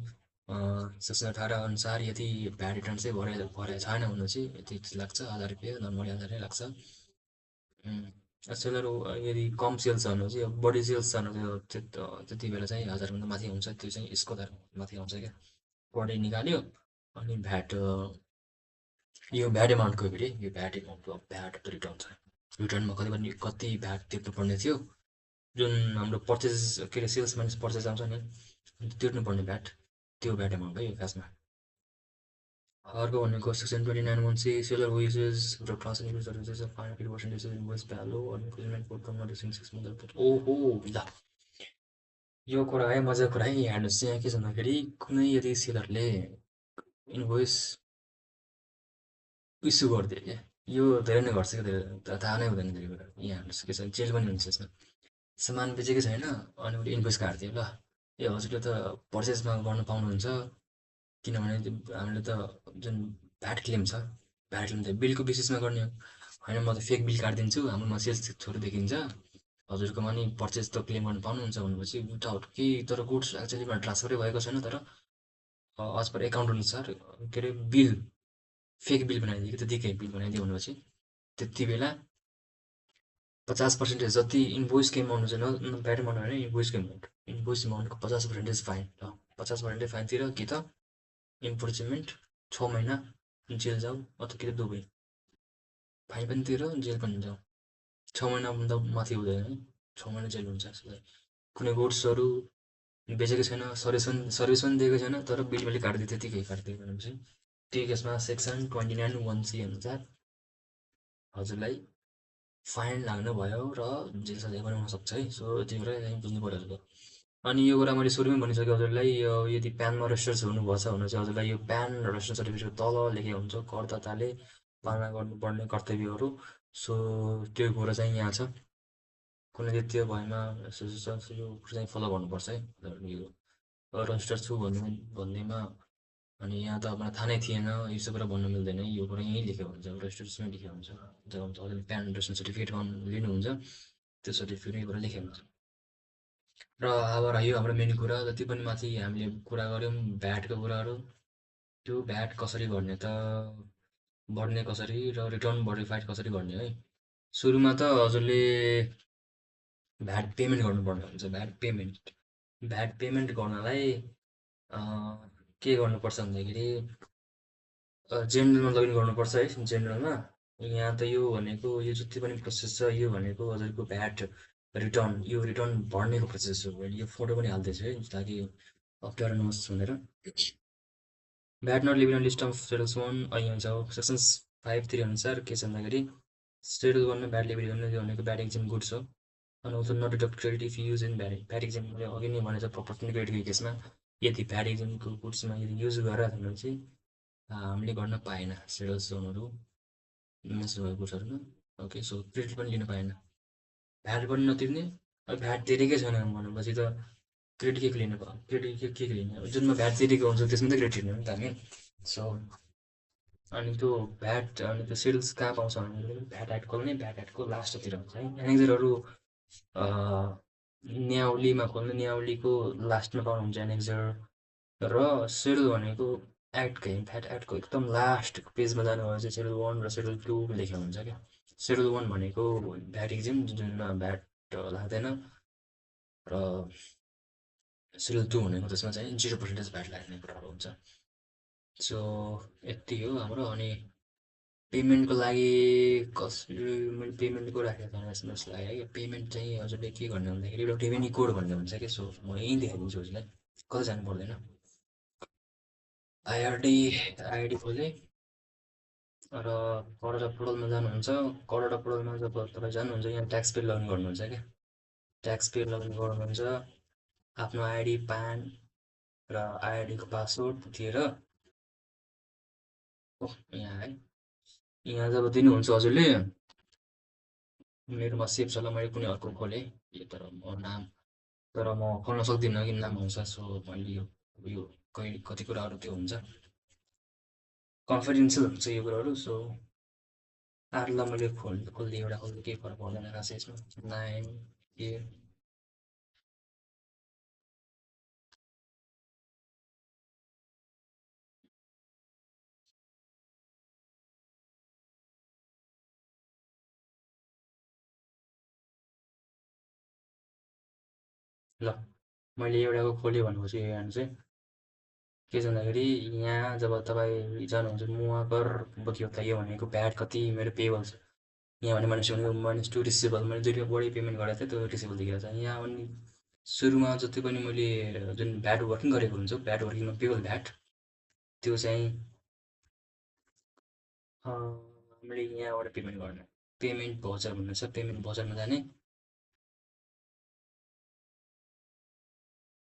सेक्सन 18 अनुसार यदि भ्याट रिटर्न चाहिँ भरे छैन भने चाहिँ यति लाग्छ 1,000 रुपियाँ नर्मली 1,000 नै लाग्छ सेलर यदि कम सेल्स छ भने चाहिँ अब बढी सेल्स छ भने त्यति बेला चाहिँ 1,000 भन्दा माथि हुन्छ त्यो चाहिँ यसको माथि आउँछ क्या पर डे निकाल्यो अनि भ्याट यो भ्याट एमाउन्टको फेरि यो भ्याट एमाउन्टको भ्याट रिटर्न छ रिटर्नमा कति भ्याट तिर्नुपर्ने थियो जुन हाम्रो पर्चेस के अरे सेल्स माइनस पर्चेस आउँछ नि तिर्नुपर्ने भ्याट त्यो भ्याट एमाउन्ट हो यो खासमा अर्को भनेको section 29(1)(c) seller who uses र translate services of fine 50% invoice value अनि implement for come not 6 month ओहो ल यो कुरा है मजाको कुरा है यहाँ हेर्नुहोस् यहाँ के छ भन्दाखेरि कुनै यदि सेलरले इन्भोइस इस्यु गरिदियो क्या यो धेरै नै घट्छ क्या थाहा नै हुँदैन धेरै कुरा यहाँ हेर्नुहोस् के छ जेल पनि हुन्छ यसमा सामान बेचेकै छैन अनि उसले इन्भोइस काटिदियो ल ए हजुरले त पर्चेसमा गर्नु पाउनुहुन्छ किनभने हामीले त जुन भ्याट क्लेम छ भ्याट क्लेम त बिलको बेसिसमा गर्ने हो होइन म त फेक बिल काटिदिन्छु हाम्रोमा सेल्स थ्रो देखिन्छ हजुरकोमा नि पर्चेस त क्लेम गर्नु पाउनुहुन्छ भनेपछि विदाउट केही तर गुड्स एक्चुअलीमा ट्रान्सफरै भएको छैन तर अज पर एकाउन्ट अनुसार के अरे बिल फेक बिल बनाइदियो कि त्यतिकै बिल बनाइदियो भनेपछि त्यति बेला 50% जति इन्भोइस एमाउन्ट हुन्छ भ्याट एमाउन्ट होइन इन्भोइस एमाउन्टको 50% फाइन ल 50% फाइन तिर कि त इम्पोर्चमेन्ट 6 महिना जेल जाऊ अथवा कि त दुबई फाइन पनि तिर जेल पनि जाऊ 6 महिनाभन्दा माथि हुँदैन है 6 महिना जेल हुन्छ कुनै गुड्सहरू बेचेको छैन सर्भिस पनि दिएको छैन तर बिल मैले काटिदियो त्यतिकै काटिदियो भनेपछि त्यो केसमा सेक्सन 29(1)(c) अनुसार हजुरलाई फाइन लाग्नु भयो र जेल सजाय पनि हुनसक्छ है सो त्यो कुरा चाहिँ बुझ्नु पऱ्यो हजुरले अनि यो कुरा मैले सुरुमै भनिसकेँ हजुरलाई यो यदि प्यानमा रजिस्टर्स हुनुभएको छ भने चाहिँ हजुरलाई यो प्यान रजिस्टर सर्टिफिकेटको तल लेखेको हुन्छ करदाताले पालना गर्नुपर्ने कर्तव्यहरू सो त्यो कुरा चाहिँ यहाँ छ कुनै त्यति भएमा यो कुरा चाहिँ फलो गर्नुपर्छ है यो रजिस्टर छु भन्नेमा अनि यहाँ त मलाई थाहा नै थिएन यो कुरा भन्नु मिल्दैन यो कुरा यहीँ लेखेको हुन्छ रजिस्टर्समै लेखेको हुन्छ जब तपाईँले प्यान रजिस्ट्रेसन सर्टिफिकेट लिनुहुन्छ त्यो सर्टिफिकेटमै कुरा लेखेको हुन्छ र अब रह्यो हाम्रो मेन कुरा जति पनि माथि हामीले कुरा गऱ्यौँ भ्याटको कुराहरू त्यो भ्याट कसरी गर्ने त भर्ने कसरी र रिटर्न भरिफाइड कसरी गर्ने है सुरुमा त हजुरले भ्याट पेमेन्ट गर्नुपर्ने हुन्छ भ्याट पेमेन्ट गर्नलाई के गर्नुपर्छ भन्दाखेरि जेनरलमा लगइन गर्नुपर्छ है। जेनरलमा यहाँ त यो भनेको यो जति पनि प्रोसेस छ यो भनेको हजुरको भ्याट रिटर्न, यो रिटर्न भर्नेको प्रोसेस हो। मैले यो फोटो पनि हाल्दैछु है ताकि अप्ठ्यारो नहोस् भनेर। VAT not living list of schedules one यहाँ छ सेक्सन्स 5(3) अनुसार के छ भन्दाखेरि सेडल वानमा भ्याट लिभिङ यो भनेको भ्याट एक्जिम गुड्स हो। अनि also not deduct credit if use in VAT VAT एक्जिमले अघि नै भनेछ प्रपर्टी क्रेडिटको केसमा यदि भ्याट एक्जिमको गुड्समा यदि युज गरेर भने चाहिँ हामीले गर्न पाएन सेडल्स लोनहरू इन्भेस्ट भएको गुड्सहरूमा। ओके, सो क्रेडिट पनि लिन पाएन, भ्याट पनि नतिर्ने। अब भ्याट तिरेकै छैन भनेपछि त क्रेडिट के लिने भयो, क्रेडिट के लिने, अब जुनमा भ्याट तिरेको हुन्छ त्यसमा त क्रेडिट लिने हो नि त हामी। सो अनि त्यो भ्याट अनि त्यो सेल्स कहाँ पाउँछ भने भ्याट एडको नै भ्याट एडको लास्टतिर हुन्छ है। एनेक्जरहरू न्याउलीमा खोल्नु, न्याउलीको लास्टमा पाउनुहुन्छ एनेक्जर। र सेडल भनेको एक्टकै भ्याट एक्टको एकदम लास्ट पेजमा जानुभयो चाहिँ सेडल 1 र सेडल 2 लेखेको हुन्छ क्या। सेडल 1 भनेको भ्याट एक्जिम जुनमा भ्याट लाग्दैन, र सेडल 2 भनेको त्यसमा चाहिँ 0% भ्याट लाग्ने कुराहरू हुन्छ। सो यति हो हाम्रो। अनि पेमेन्टको लागि मैले पेमेन्टको राखेको थिएन यसमा, जस्तो लाग्यो कि पेमेन्ट चाहिँ हजुरले के गर्ने भन्दाखेरि एउटा रेभेन्यू कोड भन्ने हुन्छ क्या। सो म यहीँ देखाइदिन्छु हजुरलाई, कतै जानु पर्दैन। आइआरडी आइडी खोलेँ र करोडा पोर्टलमा जानुहुन्छ। करोडा पोर्टलमा जब तपाईँ जानुहुन्छ यहाँ ट्याक्स पे लगइन गर्नुहुन्छ क्या। ट्याक्स पे लगइन गर्नुहुन्छ, आफ्नो आइडी पान र आइआरडीको पासवर्ड दिएर यहाँ है, यहाँ जब दिनुहुन्छ हजुरले मेरोमा सेभ छ ल, मैले कुनै अर्को खोलेँ तर म नाम तर म खोल्न सक्दिनँ कि नाम हुन्छ। सो मैले यो कति कुराहरू त्यो हुन्छ कन्फिडेन्सियल हुन्छ यो कुराहरू। सो आर्ला मैले खोलिदिएँ एउटा खोल्दा केही फरक पर्दैन खासै यसमा। 9 ए ल मैले एउटाको खोलेँ भनेपछि यहाँ चाहिँ के छ भन्दाखेरि यहाँ जब तपाईँ जानुहुन्छ मुवाकर बकियो यो भनेको भ्याट कति मेरो पेबल छ यहाँ भने -1 -2 रिसिभल, मैले दुईवटा बढी पेमेन्ट गरेको थिएँ त्यो रिसिभल देखिरहेको छ यहाँ। अनि सुरुमा जति पनि मैले जुन भ्याट वर्किङ गरेको हुन्छु भ्याट वर्किङमा पेबल भ्याट त्यो चाहिँ हामीले यहाँबाट पेमेन्ट गर्ने पेमेन्ट भाउचर भन्ने छ। पेमेन्ट भाउचरमा जाने,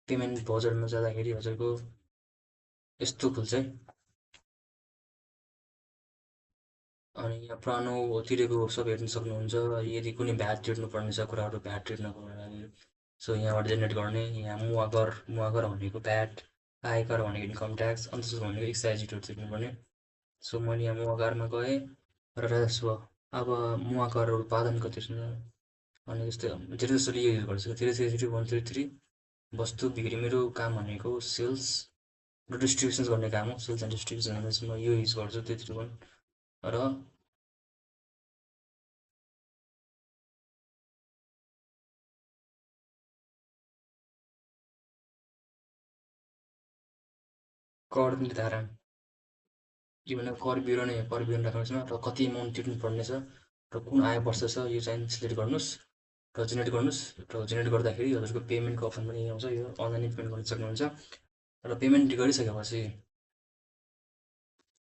पेमेन्ट भाउचरमा जाँदाखेरि हजुरको यस्तो खुल्छ है। अनि यहाँ पुरानो तिरेको सब हेर्न सक्नुहुन्छ। यदि कुनै भ्याट तिर्नुपर्ने छ कुराहरू भ्याट तिर्नको लागि सो यहाँबाट जेनेरेट गर्ने। यहाँ मुवागर भनेको भ्याट, आयकर भनेको इन्कम ट्याक्स, अन्त भनेको एक्साइज ड्युटी तिर्नुपर्ने। सो मैले यहाँ मुवाकरमा गएँ र राजस्व अब मुवाकर उत्पादनको तिर्नु। अनि जस्तै धेरै जसोले यो युज गर्छ 333 वस्तु बिक्री, मेरो काम भनेको सेल्स र डिस्ट्रिब्युसन्स गर्ने काम हो। सेल्स एन्ड डिस्ट्रिब्युसन भनेपछि म यो युज गर्छु 331 र कर निर्धारण, के भने कर विवरण राख्नुहोस् न र कति एमाउन्ट तिर्नुपर्ने छ र कुन आय वर्ष छ यो चाहिँ सिलेक्ट गर्नुहोस् र जेनेरेट गर्नुहोस्। र जेनेरेट गर्दाखेरि हजुरको पेमेन्टको अप्सन पनि आउँछ, यो अनलाइन पेमेन्ट गर्न सक्नुहुन्छ। र पेमेन्ट गरिसकेपछि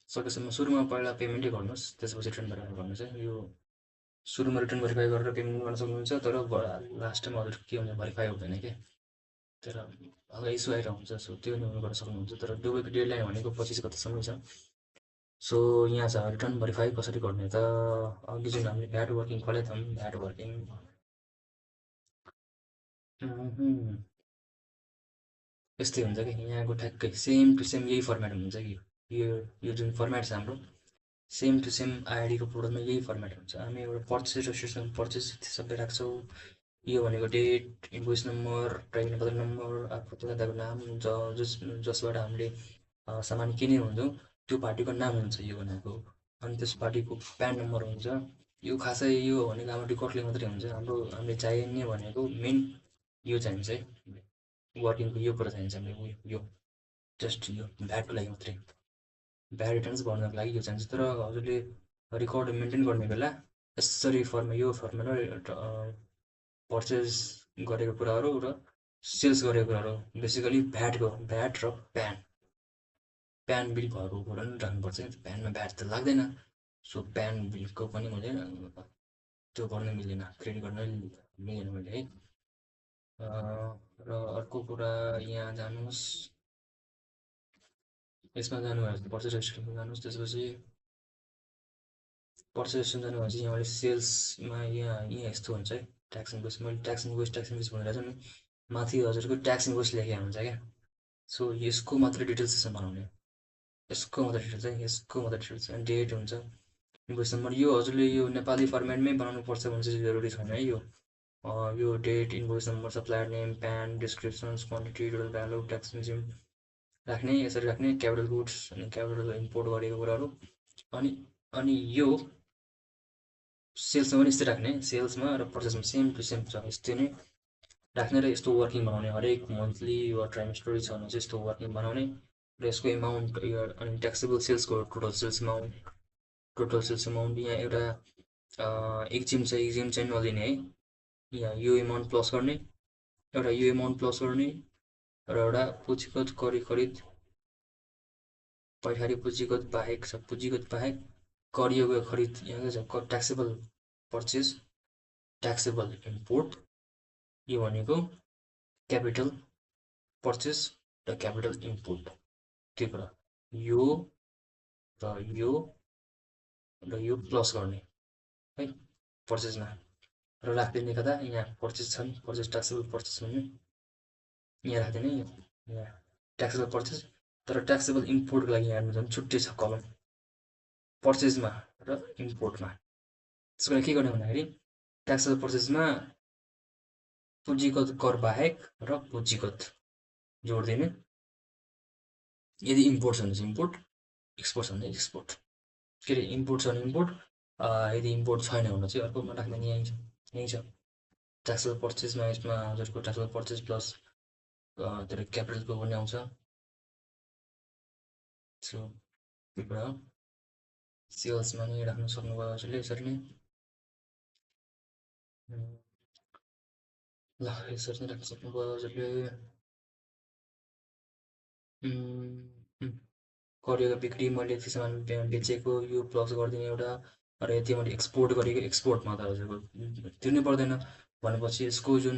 सकेसम्म सुरुमा पहिला पेमेन्टै गर्नुहोस्, त्यसपछि रिटर्न भेरिफाई गर्नुहोस् है। यो सुरुमा रिटर्न भेरिफाई गरेर पेमेन्ट गर्न सक्नुहुन्छ, तर लास्ट टाइम हजुर के हुन्छ भेरिफाई हुँदैन क्या, तर हल्का इस्यु आइरहेको हुन्छ। सो त्यो नि गर्न सक्नुहुन्छ, तर दुबईको डेडलाइन भनेको 25 गतेसम्म छ। सो यहाँ छ रिटर्न भेरिफाई कसरी गर्ने त, अघि जुन हामीले भ्याट वर्किङ खोलेको थियौँ भ्याट वर्किङ यस्तै हुन्छ कि यहाँको ठ्याक्कै सेम टु सेम यही फर्मेट हुन्छ कि यो जुन फर्मेट छ हाम्रो सेम टु सेम आइडीको पोर्टलमा यही फर्मेट हुन्छ। हामी एउटा पर्चेस रजिस्ट्रेसन पर्चेस सबै राख्छौँ। यो भनेको date, invoice number, tracking number, प्रदाताको नाम, जसबाट हामीले सामान किने हुन्छौँ त्यो पार्टीको नाम हुन्छ यो भनेको। अनि त्यस पार्टीको प्यान नम्बर हुन्छ। यो खासै यो भनेको हाम्रो रेकर्डले मात्रै हुन्छ। हामीले चाहिने भनेको मेन यो चाहिन्छ है, वर्किङको यो कुरा चाहिन्छ हामीले यो जस्ट यो भ्याटको लागि मात्रै, भ्याट रिटर्न्स भर्नको लागि यो चाहिन्छ। तर हजुरले रेकर्ड मेन्टेन गर्ने बेला यसरी यो फर्ममा पर्चेस गरेको कुराहरू र सेल्स गरेको कुराहरू, बेसिकली भ्याट र प्यान बिल भएको कुरा पनि राख्नुपर्छ। प्यानमा भ्याट त लाग्दैन, सो प्यान बिलको पनि मैले त्यो गर्न मिलेन, क्रेडिट गर्न मिलेन मैले है। र अर्को कुरा यहाँ जानुहोस्, यसमा जानुभयो पर्चेस रेजिस्ट्रेसनमा जानुहोस्, त्यसपछि पर्चेस रेजिस्ट्रेसन जानुभएपछि यहाँ मैले सेल्समा यहाँ यस्तो हुन्छ है, ट्याक्स इन्भोइस। मैले ट्याक्स इन्भोइस भनेर चाहिँ माथि हजुरको ट्याक्स इन्भोइस लेखेको हुन्छ क्या। सो यसको मात्र डिटेल्स यसमा बनाउने, यसको मात्र डिटेल्स है, यसको मात्र डिटेल्स, डेट हुन्छ, इन्भोइस नम्बर। यो हजुरले यो नेपाली फर्मेटमै बनाउनु पर्छ भने चाहिँ जरुरी छैन है। यो date, invoice number, supplier name, PAN, descriptions, quantity, total value, tax regime राख्ने, यसरी राख्ने, क्यापिटल गुड्स अनि क्यापिटल इम्पोर्ट गरेको कुराहरू। अनि अनि यो सेल्समा पनि यस्तै राख्ने, सेल्समा र पर्चेसमा सेम टु सेम छ, यस्तै नै राख्ने र यस्तो वर्किङ बनाउने। हरेक मन्थली वा ट्राइमेस्टरी छ भने चाहिँ यस्तो वर्किङ बनाउने र यसको एमाउन्ट अनि ट्याक्सेबल सेल्सको टोटल सेल्स एमाउन्ट यहाँ एउटा एक्जिम चाहिँ नलिने है। यहाँ यो एमाउन्ट प्लस गर्ने, एउटा यो एमाउन्ट प्लस गर्ने र एउटा पुँजीगत खरिद पैठारी पुँजीगत बाहेक छ, पुँजीगत बाहेक गरिएको खरिद यहाँ के छ, ट्याक्सेबल पर्चेस, ट्याक्सेबल इम्पोर्ट, यो भनेको क्यापिटल पर्चेस र क्यापिटल इम्पोर्ट, त्यो कुरा यो र यो र यो प्लस गर्ने है पर्चेसमा, र राखिदिने कता यहाँ पर्चेस छ नि, पर्चेस ट्याक्सेबल पर्चेस भन्ने यहाँ राखिदिने, यहाँ ट्याक्सेबल पर्चेस। तर ट्याक्सेबल इम्पोर्टको लागि यहाँ झन् छुट्टै छ कलम, पर्चेसमा र इम्पोर्टमा। त्यसको लागि के गर्ने भन्दाखेरि ट्याक्सेबल पर्चेसमा पुँजीगत कर बाहेक र पुँजीगत जोडिदिने, यदि इम्पोर्ट छ भने चाहिँ इम्पोर्ट, एक्सपोर्ट छ भने एक्सपोर्ट, के अरे इम्पोर्ट छ भने इम्पोर्ट, यदि इम्पोर्ट छैन भने चाहिँ अर्कोमा राख्दिने, यहीँ छ ट्याक्सेबल पर्चेसमा। यसमा हजुरको ट्याक्सेबल पर्चेस प्लस त्यो क्यापिटलको पनि आउँछ। सो त्यो कुरा हो, सेल्समा नै राख्न सक्नुभयो हजुरले यसरी नै। ल यसरी नै राख्न सक्नुभयो हजुरले। गरेको बिक्री, मैले त्यो सामान बेचेको, यो प्लस गरिदिने एउटा, र यति मैले एक्सपोर्ट गरेको, एक्सपोर्टमा त हजुरको तिर्नै पर्दैन भनेपछि यसको जुन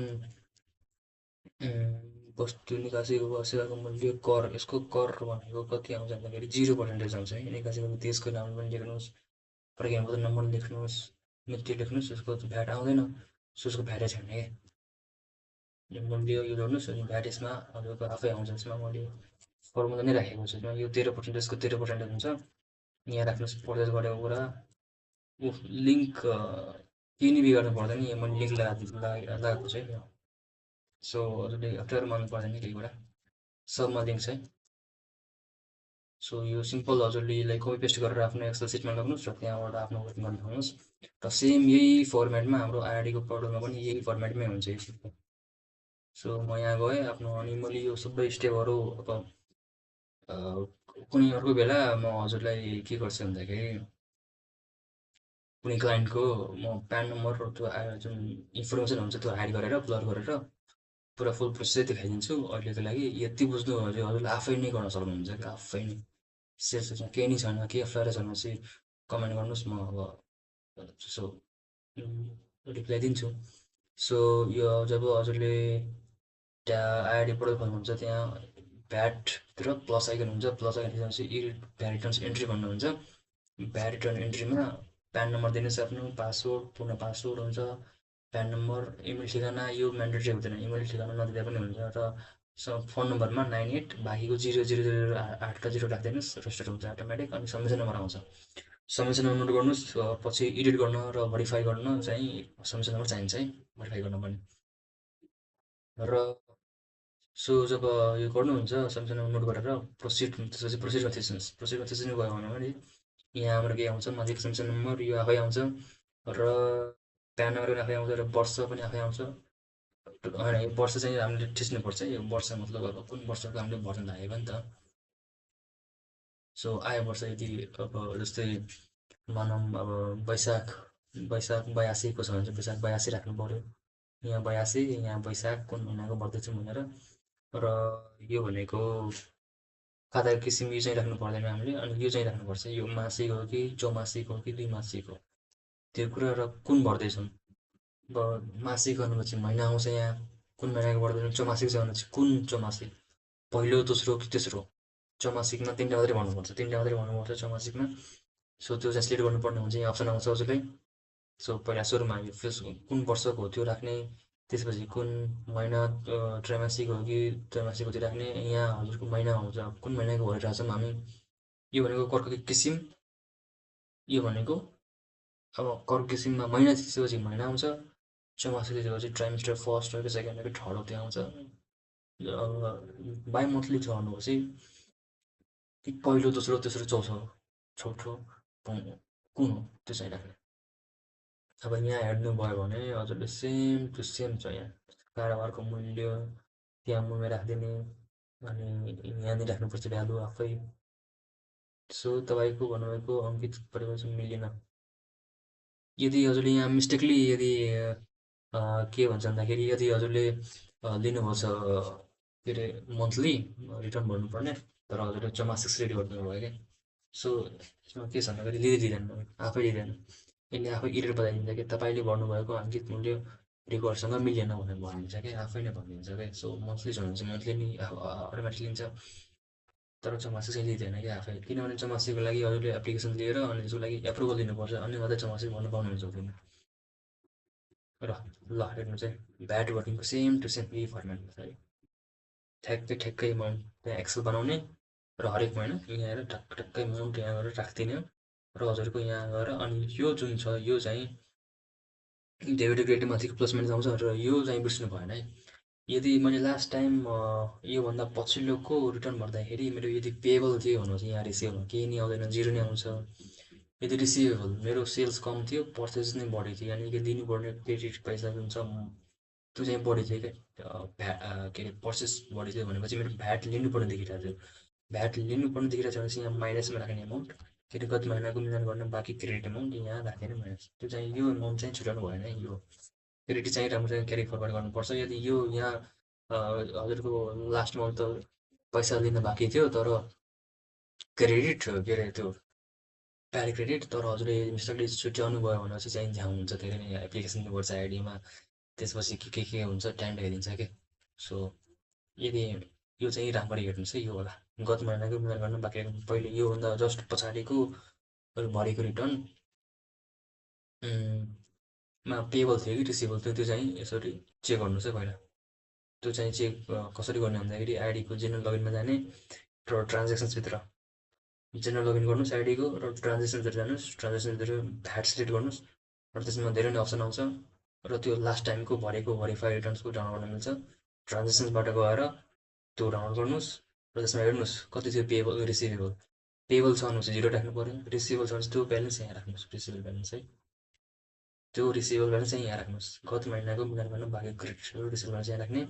वस्तु निकासीको सेवाको मूल्य कर, यसको कर भनेको कति आउँछ भन्दाखेरि 0% आउँछ है। निकासीको देशको नाम पनि लेख्नुहोस्, प्रज्ञापत्र नम्बर लेख्नुहोस्, मिति लेख्नुहोस्, यसको भ्याट आउँदैन, सो यसको भ्याटै छैन क्या। यो मूल्य यो जोड्नुहोस् अनि भ्याट यसमा हजुरको आफै आउँछ। यसमा मैले फर्मुला नै राखेको छु, यसमा यो 13% यसको 13% हुन्छ। यहाँ राख्नुहोस् पर्चेस गरेको कुरा, लिङ्क केही नि बिगार्नु पर्दैन, यहाँ मैले लिङ्क लगाएको छु है। सो हजुरले अप्ठ्यारो मान्नु पर्दैन केही कुरा, सबमा लिङ्क छ है। सो यो सिम्पल हजुरले यसलाई कपी पेस्ट गरेर आफ्नो एक्सेल सिटमा लग्नुहोस् र त्यहाँबाट आफ्नो वर्किङ गर्न थाल्नुहोस्, र सेम यही फर्मेटमा हाम्रो आइआरडीको पोर्टलमा पनि यही फर्मेटमै हुन्छ यो। सो म यहाँ गएँ आफ्नो, अनि मैले यो सबै स्टेपहरू अब कुनै अर्को बेला म हजुरलाई के गर्छु भन्दाखेरि कुनै क्लाइन्टको म प्यान नम्बर र त्यो जुन इन्फर्मेसन हुन्छ त्यो हाइड गरेर ब्लर गरेर पुरा फुल प्रोसेस देखाइदिन्छु। अहिलेको लागि यति बुझ्नु हो भने हजुरले आफै नै गर्न सक्नुहुन्छ कि, आफै नै। सेल्समा केही नै छैन, केही अप्ठ्यारो छैन चाहिँ कमेन्ट गर्नुहोस्, म अब यसो रिप्लाई दिन्छु। सो यो जब हजुरले त्यहाँ आइआरडी पोर्टल खोल्नुहुन्छ, त्यहाँ भ्याटतिर प्लस आइकन हुन्छ, प्लस आइकन थिचेपछि भ्याट रिटर्न्स एन्ट्री भन्नुहुन्छ। भ्याट रिटर्न एन्ट्रीमा प्यान नम्बर दिनुहोस् आफ्नो, पासवर्ड, पूर्ण पासवर्ड हुन्छ, प्यान नम्बर, इमेल ठेगाना, यो म्यान्डेटरी हुँदैन, इमेल ठेगाना नदिँदा पनि हुन्छ, र फोन नम्बरमा 98 बाँकीको 0008 र 0 राखिदिनुहोस्, रेजिस्टर हुन्छ अटोमेटिक। अनि सम्झना नम्बर आउँछ, सम्झना नम्बर नोट गर्नुहोस्, पछि एडिट गर्न र मोडिफाई गर्न चाहिँ सम्झना नम्बर चाहिन्छ है, मोडिफाई गर्न पनि। र सो जब यो गर्नुहुन्छ सम्झना नोट गरेर प्रोसिड, त्यसपछि प्रोसिडमा थिच्नुहोस्, प्रोसिडमा थिच्नु गयो भने यहाँ हाम्रो के आउँछ, माथि सम्झना नम्बर यो आफै आउँछ, र प्यान नम्बर पनि आफै आउँछ, र वर्ष पनि आफै आउँछ। होइन, यो वर्ष चाहिँ हामीले ठिच्नुपर्छ, यो वर्ष मतलब अब कुन वर्षको हामीले भर्न लागेको नि त। सो आयो वर्ष यदि अब जस्तै भनौँ अब वैशाख वैशाख 82 को छ भने चाहिँ वैशाख 82 राख्नु पऱ्यो। यहाँ 82, यहाँ वैशाख कुन महिनाको बढ्दैछ भनेर। र यो भनेको खाताको किसिम यो चाहिँ राख्नु पर्दैन हामीले, अनि यो चाहिँ राख्नुपर्छ यो मासिक हो कि चौमासिक हो कि द्विमासिक हो त्यो कुरा, र कुन भर्दैछौँ। अब मासिक गर्नुपर्छ महिना आउँछ यहाँ, कुन महिनाको बढ्दैछौँ। चौमासिक चाहिँ गर्नुपर्छ कुन चौमासिक, पहिलो दोस्रो कि तेस्रो। चौमासिकमा तिनवटा मात्रै भन्नुपर्छ, तिनवटा मात्रै भन्नुपर्छ चौमासिकमा। सो त्यो चाहिँ सिलेक्ट गर्नुपर्ने हुन्छ, यहाँ अप्सन आउँछ हजुरले। सो पहिला सुरुमा यो फर्स्ट कुन वर्षको हो त्यो राख्ने, त्यसपछि कुन महिना त्रैमासिक हो कि त्रैमासिक हो त्यो राख्ने। यहाँ हजुरको महिना आउँछ, कुन महिनाको भरिरहेको छौँ हामी। यो भनेको करको किसिम, यो भनेको अब करको किसिममा महिना थिचेपछि महिना आउँछ, चौमासिक थिचेपछि ट्राइमेस्टर फर्स्ट हो कि सेकेन्ड हो कि थर्ड हो त्यो आउँछ। बाई मन्थली छ भनेपछि कि पहिलो दोस्रो तेस्रो चौथो चौथो कुन हो त्यो चाहिँ राख्ने। अब यहाँ हेर्नुभयो भने हजुरले सेम टु सेम छ, यहाँ कारोबारको मूल्य त्यहाँ मूल्य राखिदिने, अनि यहाँनिर राख्नुपर्छ भ्यालु आफै। सो तपाईँको भन्नुभएको अङ्कित परेको चाहिँ मिलेन। यदि हजुरले यहाँ मिस्टेकली यदि के भन्छ भन्दाखेरि यदि हजुरले लिनुभएको छ के अरे मन्थली रिटर्न भर्नुपर्ने, तर हजुरले चौमासिक रेडी गरिदिनु भयो क्या। सो यसमा के छ भन्दाखेरि लिँदैन, आफै लिँदैन, यसले आफै इरेर बताइदिन्छ कि तपाईँले भन्नुभएको अङ्कित मूल्य रेकर्डसँग मिलेन भनेर भनिदिन्छ क्या, आफै नै भनिदिन्छ क्या। सो मन्थली छ भने चाहिँ मन्थली नै अटोमेटिक लिन्छ, तर चौमासिक चाहिँ लिँदैन क्या आफै, किनभने चौमासिकको लागि हजुरले एप्लिकेसन लिएर अनि त्यसको लागि एप्रुभल दिनुपर्छ, अनि मात्रै चौमासिक भर्नु पाउनुहुन्छ हुँदैन। र ल हेर्नु चाहिँ भ्याट वर्किङको सेम टु सेम यही फर्मेटमा छ है। ठ्याक्कै ठ्याक्कै एमाउन्ट त्यहाँ एक्सेल बनाउने र हरेक महिना यहाँ आएर ठ्याक्क ठ्याक्कै एमाउन्ट यहाँ गएर राखिदिने हो। र हजुरको यहाँ गएर अनि यो जुन छ यो चाहिँ डेबिट क्रेडिट माथिको प्लस माइनस आउँछ, र यो चाहिँ बिर्सिनु भएन है। यदि मैले लास्ट टाइम योभन्दा पछिल्लोको रिटर्न भर्दाखेरि मेरो यदि पेएबल थियो भनेपछि यहाँ रिसिभेबल केही नै आउँदैन, जिरो नै आउँछ। यदि रिसिभेबल मेरो सेल्स कम थियो, पर्चेज नै बढी थियो, यानि कि दिनुपर्ने क्रेडिट पैसा जुन छ त्यो चाहिँ बढी थियो क्या। के अरे पर्चेस बढी थियो भनेपछि मेरो भ्याट लिनुपर्ने देखिरहेको थियो। भ्याट लिनुपर्ने देखिरहेको छ भनेपछि यहाँ माइनसमा राख्ने एमाउन्ट, के अरे गत महिनाको मिलान गर्न बाँकी क्रेडिट एमाउन्ट यहाँ राखेर माइनस, त्यो चाहिँ यो एमाउन्ट चाहिँ छुट्याउनु भएन है। यो क्रेडिट चाहिँ राम्रोसँग क्यारी फरवर्ड गर्नुपर्छ। यदि यो यहाँ हजुरको लास्ट मन्थ त पैसा लिन बाँकी थियो, तर क्रेडिट के अरे त्यो प्याड क्रेडिट, तर हजुरले मिस्टेकली छुट्याउनु भयो भनेपछि चाहिँ झ्याउ हुन्छ, धेरै नै एप्लिकेसन दिनुपर्छ आइडीमा, त्यसपछि के हुन्छ ट्यान्ड हेरिदिन्छ क्या। सो यदि यो चाहिँ राम्ररी हेर्नुहोस् है, यो होला गत महिनाको मिलान गर्न बाँकी पहिले योभन्दा जस्ट पछाडिको भरेको रिटर्न मा पेबल थियो कि रिसिभेबल थियो त्यो चाहिँ यसरी चेक गर्नुहोस् है पहिला। त्यो चाहिँ चेक कसरी गर्ने भन्दाखेरि आइडीको जेनरल लगइनमा जाने र ट्रान्जेक्सन्सभित्र जेनरल लगइन गर्नुहोस् आइडीको, र ट्रान्जेक्सनभित्र जानुहोस्, ट्रान्जेक्सनभित्र भ्याट सिलेक्ट गर्नुहोस्, र त्यसमा धेरै नै अप्सन आउँछ, र त्यो लास्ट टाइमको भरेको भरिफाई रिटर्न्सको डाउनलोड गर्न मिल्छ। ट्रान्जेक्सन्सबाट गएर त्यो डाउनलोड गर्नुहोस्, र त्यसमा हेर्नुहोस् कति थियो पेएबल रिसिभेबल। पेएबल छ भनेपछि जिरो राख्नु पऱ्यो, रिसिभेबल छ भने त्यो ब्यालेन्स यहाँ राख्नुहोस्, रिसिभेबल ब्यालेन्स है। त्यो रिसिभेबल ब्यालेन्स चाहिँ यहाँ राख्नुहोस्, गत महिनाको मिलान गर्न बाँकी क्रेडिट रिसिभेबल ब्यालेन्स यहाँ राख्ने।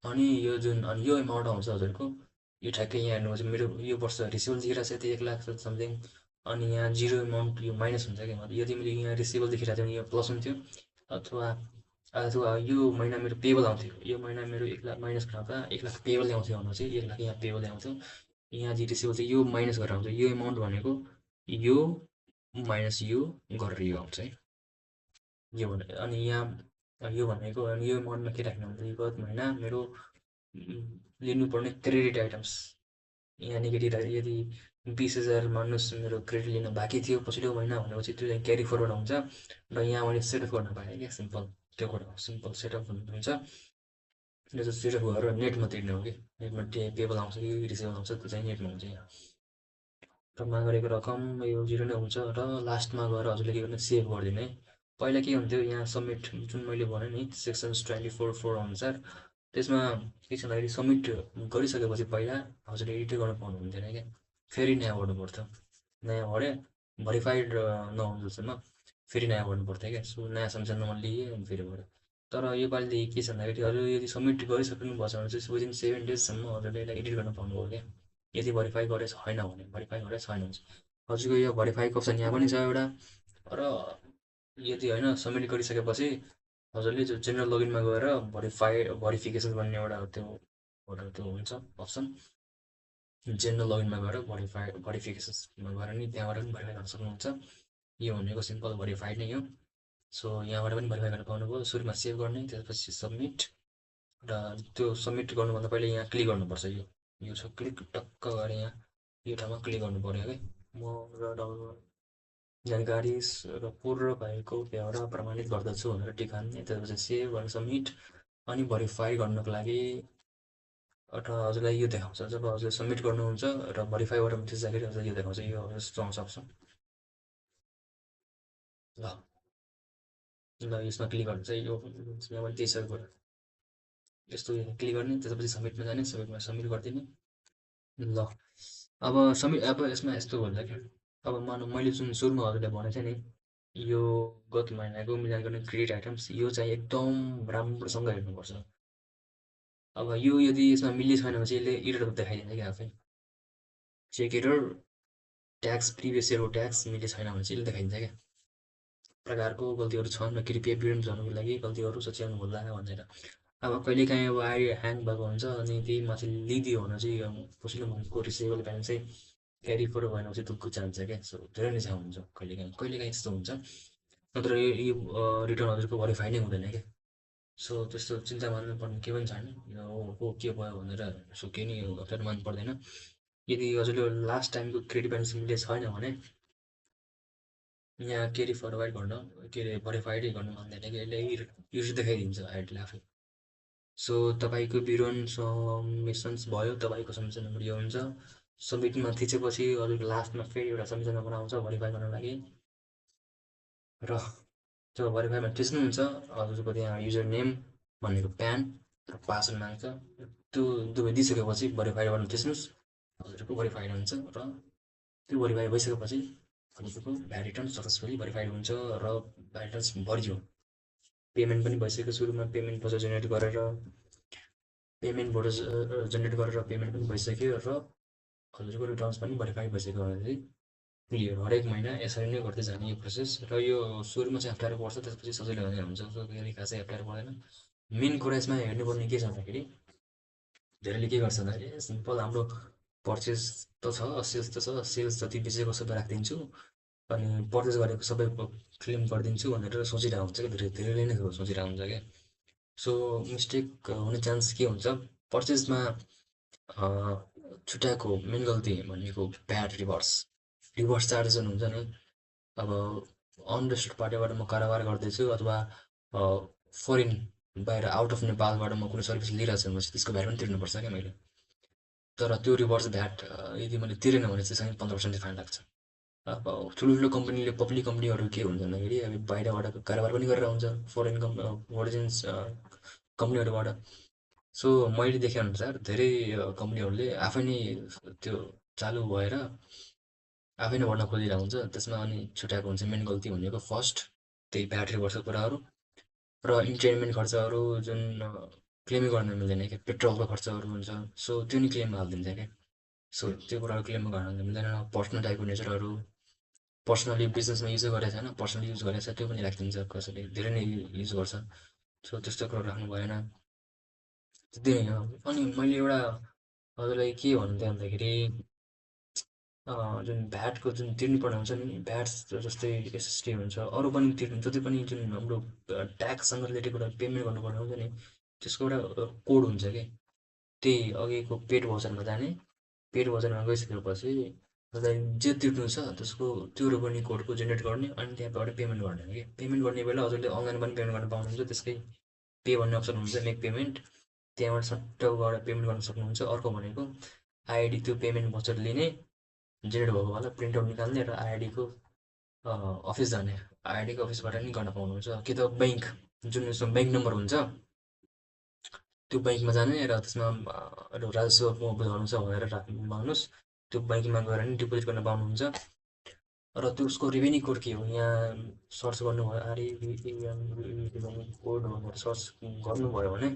अनि यो जुन अनि यो एमाउन्ट आउँछ हजुरको, यो ठ्याक्कै यहाँ हेर्नुहोस्, मेरो यो वर्ष रिसिभेबल देखिरहेको छ यति 1 लाख समथिङ, अनि यहाँ जिरो एमाउन्ट यो माइनस हुन्छ क्या। यदि मैले यहाँ रिसिभेबल देखिरहेको थियो भने यो प्लस हुन्थ्यो, अथवा अथवा यो महिना मेरो पेबल आउँथ्यो, यो महिना मेरो 1 लाख माइनस गर्दा 1 लाख पेबल आउँथ्यो भनेपछि 1 लाख यहाँ पेबल आउँथ्यो, यहाँ जे रिसिभेबल थियो यो माइनस गरेर आउँछ। यो एमाउन्ट भनेको यो माइनस यो गरेर यो आउँछ है। यो भने अनि यहाँ यो भनेको यो एमाउन्टमा के राख्नु हुन्छ, गत महिना मेरो लिनुपर्ने क्रेडिट आइटम्स यहाँ नेगेटिभ यदि 20,000 मान्नुहोस् मेरो क्रेडिट लिन बाँकी थियो पछिल्लो महिना भनेपछि त्यो चाहिँ क्यारी फरवर्ड हुन्छ, र यहाँ मैले सेटअप गर्न पाएँ क्या। सिम्पल त्यो कुरा सिम्पल सेटअप हुन्छ। यो चाहिँ सेटअप गरेर नेटमा तिर्ने हो कि, नेटमा पेबल आउँछ कि रिसिभेबल आउँछ त्यो चाहिँ नेटमा हुन्छ। यहाँ जम्मा गरेको रकम यो जिरो नै हुन्छ, र लास्टमा गएर हजुरले के गर्ने सेभ गरिदिने है। पहिला के हुन्थ्यो यहाँ सब्मिट जुन मैले भनेँ नि सेक्सन्स 24(4) अनुसार, त्यसमा के छ भन्दाखेरि सब्मिट गरिसकेपछि पहिला हजुरले एडिट गर्न पाउनु हुन्थेन क्या, फेरि नयाँ गर्नु पर्थ्यो। नयाँ भरे भरिफाइड नहुन्जेलसम्म फेरि नयाँ गर्नु पर्थ्यो क्या। सो नयाँ सबमिसन नम्बर लिएँ अनि फेरि भयो। तर योपालिदेखि के छ भन्दाखेरि हजुर यदि सब्मिट गरिसक्नु भएको छ भने चाहिँ विदिन 7 डेजसम्म हजुरले यसलाई एडिट गर्न पाउनुभयो क्या। यदि भरिफाई गरे छैन भने भरिफाई गरे छैन भने हजुरको यो भरिफाईको अप्सन यहाँ पनि छ एउटा। र यदि होइन सबमिट गरिसकेपछि हजुरले त्यो जेनरल लगइनमा गएर भरिफिकेसन भन्ने एउटा त्यो हुन्छ अप्सन। जेनरल लगइनमा गएर भरिफिकेसनमा गएर नि त्यहाँबाट पनि भरिफाई गर्न सक्नुहुन्छ। यो भनेको सिम्पल भरिफाइड नै हो। सो यहाँबाट पनि भरिफाई गर्न पाउनुभयो। सुरुमा सेभ गर्ने, त्यसपछि सबमिट, र त्यो सबमिट गर्नुभन्दा पहिले यहाँ क्लिक गर्नुपर्छ। यो छ क्लिक, टक्क गरेर यहाँ यो ठाउँमा क्लिक गर्नु पर्यो है। म र जानकारी र पूर्व भएको ब्यौरा प्रमाणित गर्दछु भनेर टिक हान्ने, त्यसपछि सेभ अनि सबमिट। अनि भरिफाई गर्नको लागि हजुरलाई यो देखाउँछ। जब हजुरले सबमिट गर्नुहुन्छ र भरिफाईबाट थिच्दाखेरि हजुर यो देखाउँछ, यो यस्तो आउँछ अप्सन। ल यसमा क्लिक गर्नु चाहिँ यो यहाँ पनि त्यही छ। यस्तो क्लिक गर्ने, त्यसपछि सबमिटमा जाने, सबमिटमा सबमिट गरिदिने। ल अब सबमिट, अब यसमा यस्तो हुन्छ क्या, अब मानौँ मैले जुन सुरुमा हजुरलाई भनेको थिएँ नि, यो गत महिनाको मिलान गर्ने क्रेडिट आइटम्स, यो चाहिँ एकदम राम्रोसँग हेर्नुपर्छ। अब यो यदि यसमा मिले छैन भने चाहिँ यसले एरर देखाइदिन्छ क्या आफै। चेक एरर, ट्याक्स प्रिभियस इयरको ट्याक्स मिले छैन भने चाहिँ यसले देखाइदिन्छ क्या। प्रकारको गल्तीहरू छन् र कृपया विवरण जानुको लागि गल्तीहरू सच्याउनु होला भनेर। अब कहिलेकाहीँ अब ह्याङ भएको हुन्छ अनि त्यही माथि लिदियो भने चाहिँ कसैले भनेको रिसिभेबल ब्यालेन्स चाहिँ क्यारी फर भएन चाहिँ दुःख जान्छ क्या। सो धेरै नै हुन्छ कहिलेकाहीँ कहिलेकाहीँ त्यस्तो हुन्छ। नत्र यो रिटर्न हजुरको भरिफाई नै हुँदैन क्या। सो त्यस्तो चिन्ता मान्नुपर्ने केही पनि छैन। हो के भयो भनेर सो केही नै अप्ठ्यारो मान्नु पर्दैन। यदि हजुरले लास्ट टाइमको क्रेडिट ब्यालेन्स मिले छैन भने यहाँ क्यारी फरवार्ड गर्न, के अरे भरिफाइडै गर्नु मान्दैन कि यसले एरर देखाइदिन्छ एडले आफै। सो तपाईँको विवरण सबमिसन्स भयो, तपाईँको सबमिसन नम्बर यो हुन्छ। सबमिटमा थिचेपछि हजुरको लास्टमा फेरि एउटा सबमिसन नम्बर आउँछ भरिफाई गर्नको लागि। र त्यो भरिफाईमा थिच्नुहुन्छ, हजुरको त्यहाँ युजर नेम भनेको प्यान र पासवर्ड माग्छ। त्यो दुवै दिइसकेपछि भरिफाई गर्नु थिच्नुहोस्, हजुरको भरिफाइड हुन्छ। र त्यो भरिफाई भइसकेपछि हजुरको भ्याट रिटर्न सक्सेसफुली भरिफाइड हुन्छ र भ्याट रिटर्न्स भरियो। पेमेन्ट पनि भइसक्यो। सुरुमा पेमेन्ट बजार जेनेरेट गरेर पेमेन्ट पेमेन्ट पनि भइसक्यो र हजुरको रिटर्न्स पनि भरिफाई भइसक्यो भने चाहिँ क्लियर। हरेक महिना यसरी नै गर्दै जाने यो प्रोसेस। र यो सुरुमा चाहिँ अप्ठ्यारो पर्छ, त्यसपछि सजिलो हुँदै हुन्छ। फेरि खासै अप्ठ्यारो पर्दैन। मेन कुरा यसमा हेर्नुपर्ने के छ भन्दाखेरि धेरैले के गर्छ भन्दाखेरि सिम्पल हाम्रो पर्चेस त छ, सेल्स त छ, सेल्स जति बेचेको सबै राखिदिन्छु अनि पर्चेस गरेको सबै क्लेम गरिदिन्छु भनेर सोचिरहेको हुन्छ क्या। धेरैले नै सोचिरहेको हुन्छ क्या। सो मिस्टेक हुने चान्स के हुन्छ, पर्चेसमा छुट्याएको मेन गल्ती भनेको भ्याट रिभर्स चार्जेस हुन्छ नि। अब अनरेजिस्टर्ड पार्टीबाट म कारोबार गर्दैछु अथवा फरेन बाहिर आउट अफ नेपालबाट म कुनै सर्भिस लिइरहेको छु भने त्यसको भ्याट पनि तिर्नुपर्छ क्या मैले। तर त्यो रिभर्स भ्याट यदि मैले तिरेन भने चाहिँ 15% फाइन लाग्छ। अब ठुल्ठुलो कम्पनीले, पब्लिक कम्पनीहरू के हुन्छ भन्दाखेरि अब बाहिरबाट कारोबार पनि गरेर हुन्छ फरेन ओरिजिन्स कम्पनीहरूबाट। सो मैले देखेअनुसार धेरै कम्पनीहरूले आफै नै त्यो चालु भएर आफै नै भर्न खोजिरहेको हुन्छ। त्यसमा अनि छुट्याएको हुन्छ मेन गल्ती भनेको फर्स्ट त्यही भ्याट रिभर्सको कुराहरू र इन्टरटेनमेन्ट खर्चहरू जुन क्लेमै गर्न मिल्दैन क्या। पेट्रोलको खर्चहरू हुन्छ, सो त्यो नि क्लेममा हालिदिन्छ क्या। सो त्यो कुराहरू क्लेम गर्न मिल्दैन। पर्सनल टाइपको नेचरहरू, पर्सनली बिजनेसमा युज गरेको छैन, पर्सनली युज गरेको छ त्यो पनि राखिदिन्छ। कसैले धेरै नै युज गर्छ, सो त्यस्तो कुराहरू राख्नु भएन। त्यति नै हो। अनि मैले एउटा हजुरलाई के भन्नु थिएँ भन्दाखेरि जुन भ्याटको जुन तिर्नुपर्ने हुन्छ नि, भ्याट जस्तै एसएसटी हुन्छ, अरू पनि तिर्नु, जति पनि जुन हाम्रो ट्याक्ससँग रिलेटेड कुरा पेमेन्ट गर्नुपर्ने हुन्छ नि, त्यसको एउटा कोड हुन्छ कि। त्यही अघिको पेड भर्जनमा जाने, पेड भर्जनमा गइसकेपछि तपाईँलाई जे तिर्नु छ त्यसको त्यो रोपनी कोडको जेनेरेट गर्ने अनि त्यहाँबाट पेमेन्ट गर्ने हो कि। पेमेन्ट गर्ने बेला हजुरले अनलाइन पनि पेमेन्ट गर्न पाउनुहुन्छ। त्यसकै पे भन्ने अप्सन हुन्छ, मेक पेमेन्ट, त्यहाँबाट सट्ट गएर पेमेन्ट गर्न सक्नुहुन्छ। अर्को भनेको आइडी, त्यो पेमेन्ट भोचर लिने, जेनेरेट भएको बेला प्रिन्ट आउट निकाल्ने र आइडीको अफिस जाने, आइडीको अफिसबाट नि गर्न पाउनुहुन्छ। कि त ब्याङ्क, जुन यसमा ब्याङ्क नम्बर हुन्छ त्यो ब्याङ्कमा जाने र त्यसमा राजस्व बुझाउनु छ भनेर माग्नुहोस्, त्यो ब्याङ्कमा गएर नि डिपोजिट गर्न पाउनुहुन्छ। र त्यो उसको रेभेन्यू कोड के हो, यहाँ सर्च गर्नुभयो आरइबिएम कोड भनेर सर्च गर्नुभयो भने